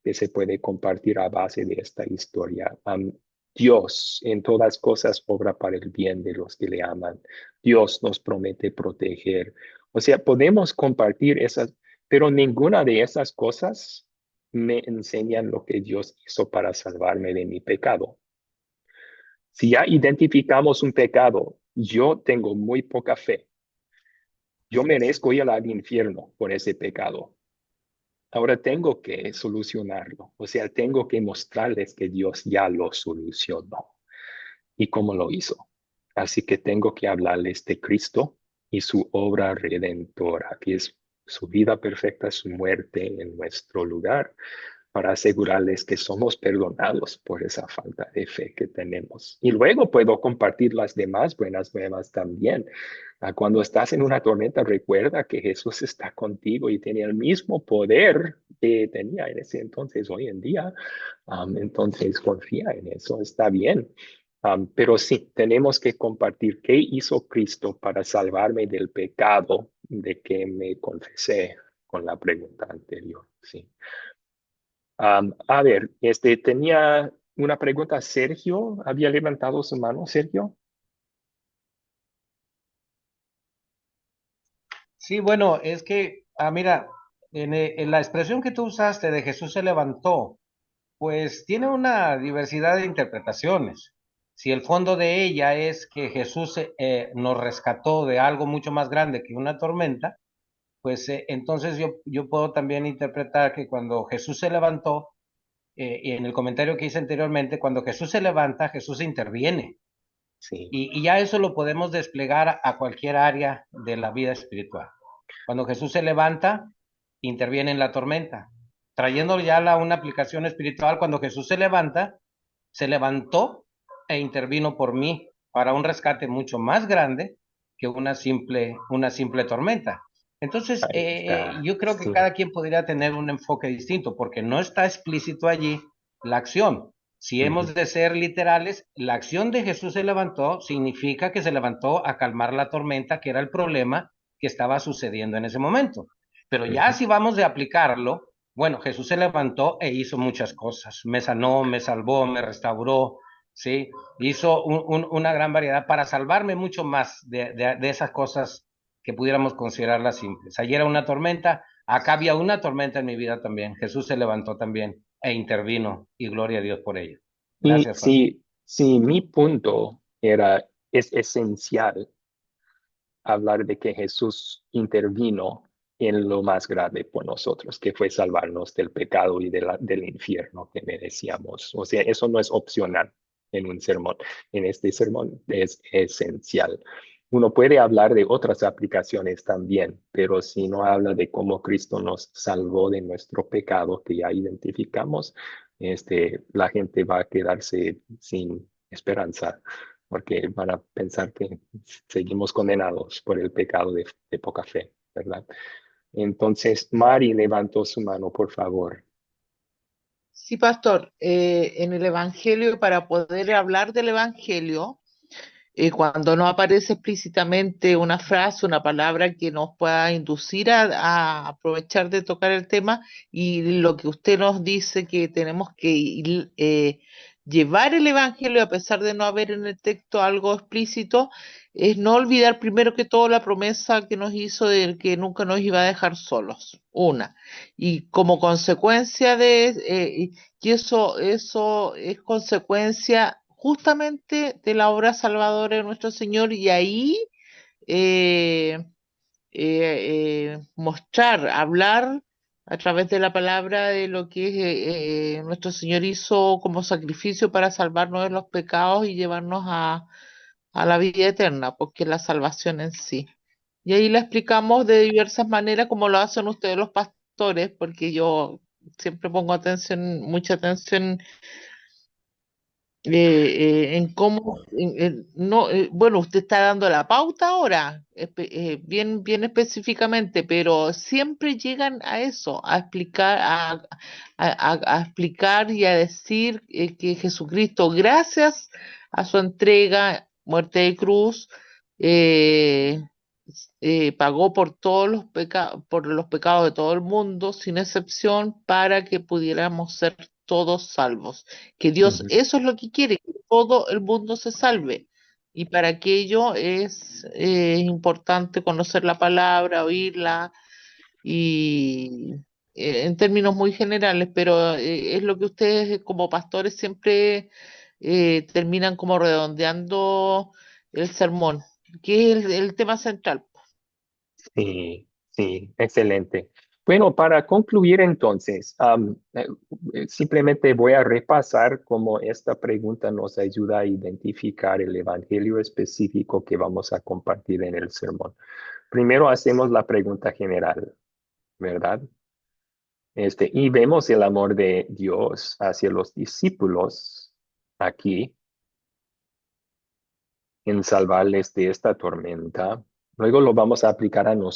que se puede compartir a base de esta historia. Dios en todas cosas obra para el bien de los que le aman. Dios nos promete proteger. O sea, podemos compartir esas, pero ninguna de esas cosas me enseñan lo que Dios hizo para salvarme de mi pecado. Si ya identificamos un pecado, yo tengo muy poca fe. Yo merezco ir al infierno por ese pecado. Ahora tengo que solucionarlo. O sea, tengo que mostrarles que Dios ya lo solucionó y cómo lo hizo. Así que tengo que hablarles de Cristo y su obra redentora, que es su vida perfecta, su muerte en nuestro lugar, para asegurarles que somos perdonados por esa falta de fe que tenemos. Y luego puedo compartir las demás buenas nuevas también. Cuando estás en una tormenta, recuerda que Jesús está contigo y tiene el mismo poder que tenía en ese entonces, hoy en día. Entonces, confía en eso, está bien. Pero sí, tenemos que compartir qué hizo Cristo para salvarme del pecado de que me confesé con la pregunta anterior. Sí. A ver, tenía una pregunta. Sergio había levantado su mano. Sergio. Sí, bueno, es que, mira, en la expresión que tú usaste de Jesús se levantó, pues tiene una diversidad de interpretaciones. Si el fondo de ella es que Jesús nos rescató de algo mucho más grande que una tormenta, pues entonces yo puedo también interpretar que cuando Jesús se levantó, y en el comentario que hice anteriormente, cuando Jesús se levanta, Jesús interviene. Sí. Y ya eso lo podemos desplegar a cualquier área de la vida espiritual. Cuando Jesús se levanta, interviene en la tormenta. Trayéndolo ya a una aplicación espiritual, cuando Jesús se levanta, se levantó e intervino por mí para un rescate mucho más grande que una simple tormenta. Entonces, Ahí está. yo creo que Sí. cada quien podría tener un enfoque distinto, porque no está explícito allí la acción. Si hemos de ser literales, la acción de Jesús se levantó significa que se levantó a calmar la tormenta, que era el problema que estaba sucediendo en ese momento. Pero ya si vamos de aplicarlo, bueno, Jesús se levantó e hizo muchas cosas. Me sanó, me salvó, me restauró, ¿sí? Hizo una gran variedad para salvarme mucho más de esas cosas que pudiéramos considerarlas simples. Ayer era una tormenta, acá había una tormenta en mi vida también. Jesús se levantó también e intervino y gloria a Dios por ello. Y Gracias, Pastor. sí, mi punto es esencial hablar de que Jesús intervino en lo más grave por nosotros, que fue salvarnos del pecado y del infierno que merecíamos. O sea, eso no es opcional en un sermón. En este sermón es esencial. Uno puede hablar de otras aplicaciones también, pero si no habla de cómo Cristo nos salvó de nuestro pecado que ya identificamos, la gente va a quedarse sin esperanza, porque van a pensar que seguimos condenados por el pecado de poca fe, ¿verdad? Entonces, Mari levantó su mano, por favor. Sí, pastor, en el Evangelio, para poder hablar del Evangelio, cuando no aparece explícitamente una frase, una palabra que nos pueda inducir a aprovechar de tocar el tema, y lo que usted nos dice que tenemos que llevar el Evangelio, a pesar de no haber en el texto algo explícito, es no olvidar primero que todo la promesa que nos hizo de que nunca nos iba a dejar solos, una. Y como consecuencia y eso es consecuencia justamente de la obra salvadora de nuestro Señor, y ahí eh, mostrar, hablar a través de la palabra de lo que nuestro Señor hizo como sacrificio para salvarnos de los pecados y llevarnos a la vida eterna, porque es la salvación en sí. Y ahí la explicamos de diversas maneras, como lo hacen ustedes los pastores, porque yo siempre pongo mucha atención en cómo, no, bueno, usted está dando la pauta ahora, bien específicamente, pero siempre llegan a eso, a explicar, a explicar y a decir que Jesucristo, gracias a su entrega, muerte de cruz, eh, pagó por todos los por los pecados de todo el mundo, sin excepción, para que pudiéramos ser todos salvos. Que Dios eso es lo que quiere, que todo el mundo se salve. Y para aquello es importante conocer la palabra, oírla, y en términos muy generales, pero es lo que ustedes como pastores siempre terminan como redondeando el sermón, que es el tema central. Sí, sí, excelente. Bueno, para concluir entonces, simplemente voy a repasar cómo esta pregunta nos ayuda a identificar el evangelio específico que vamos a compartir en el sermón. Primero hacemos la pregunta general, ¿verdad? Y vemos el amor de Dios hacia los discípulos aquí en salvarles de esta tormenta. Luego lo vamos a aplicar a nosotros.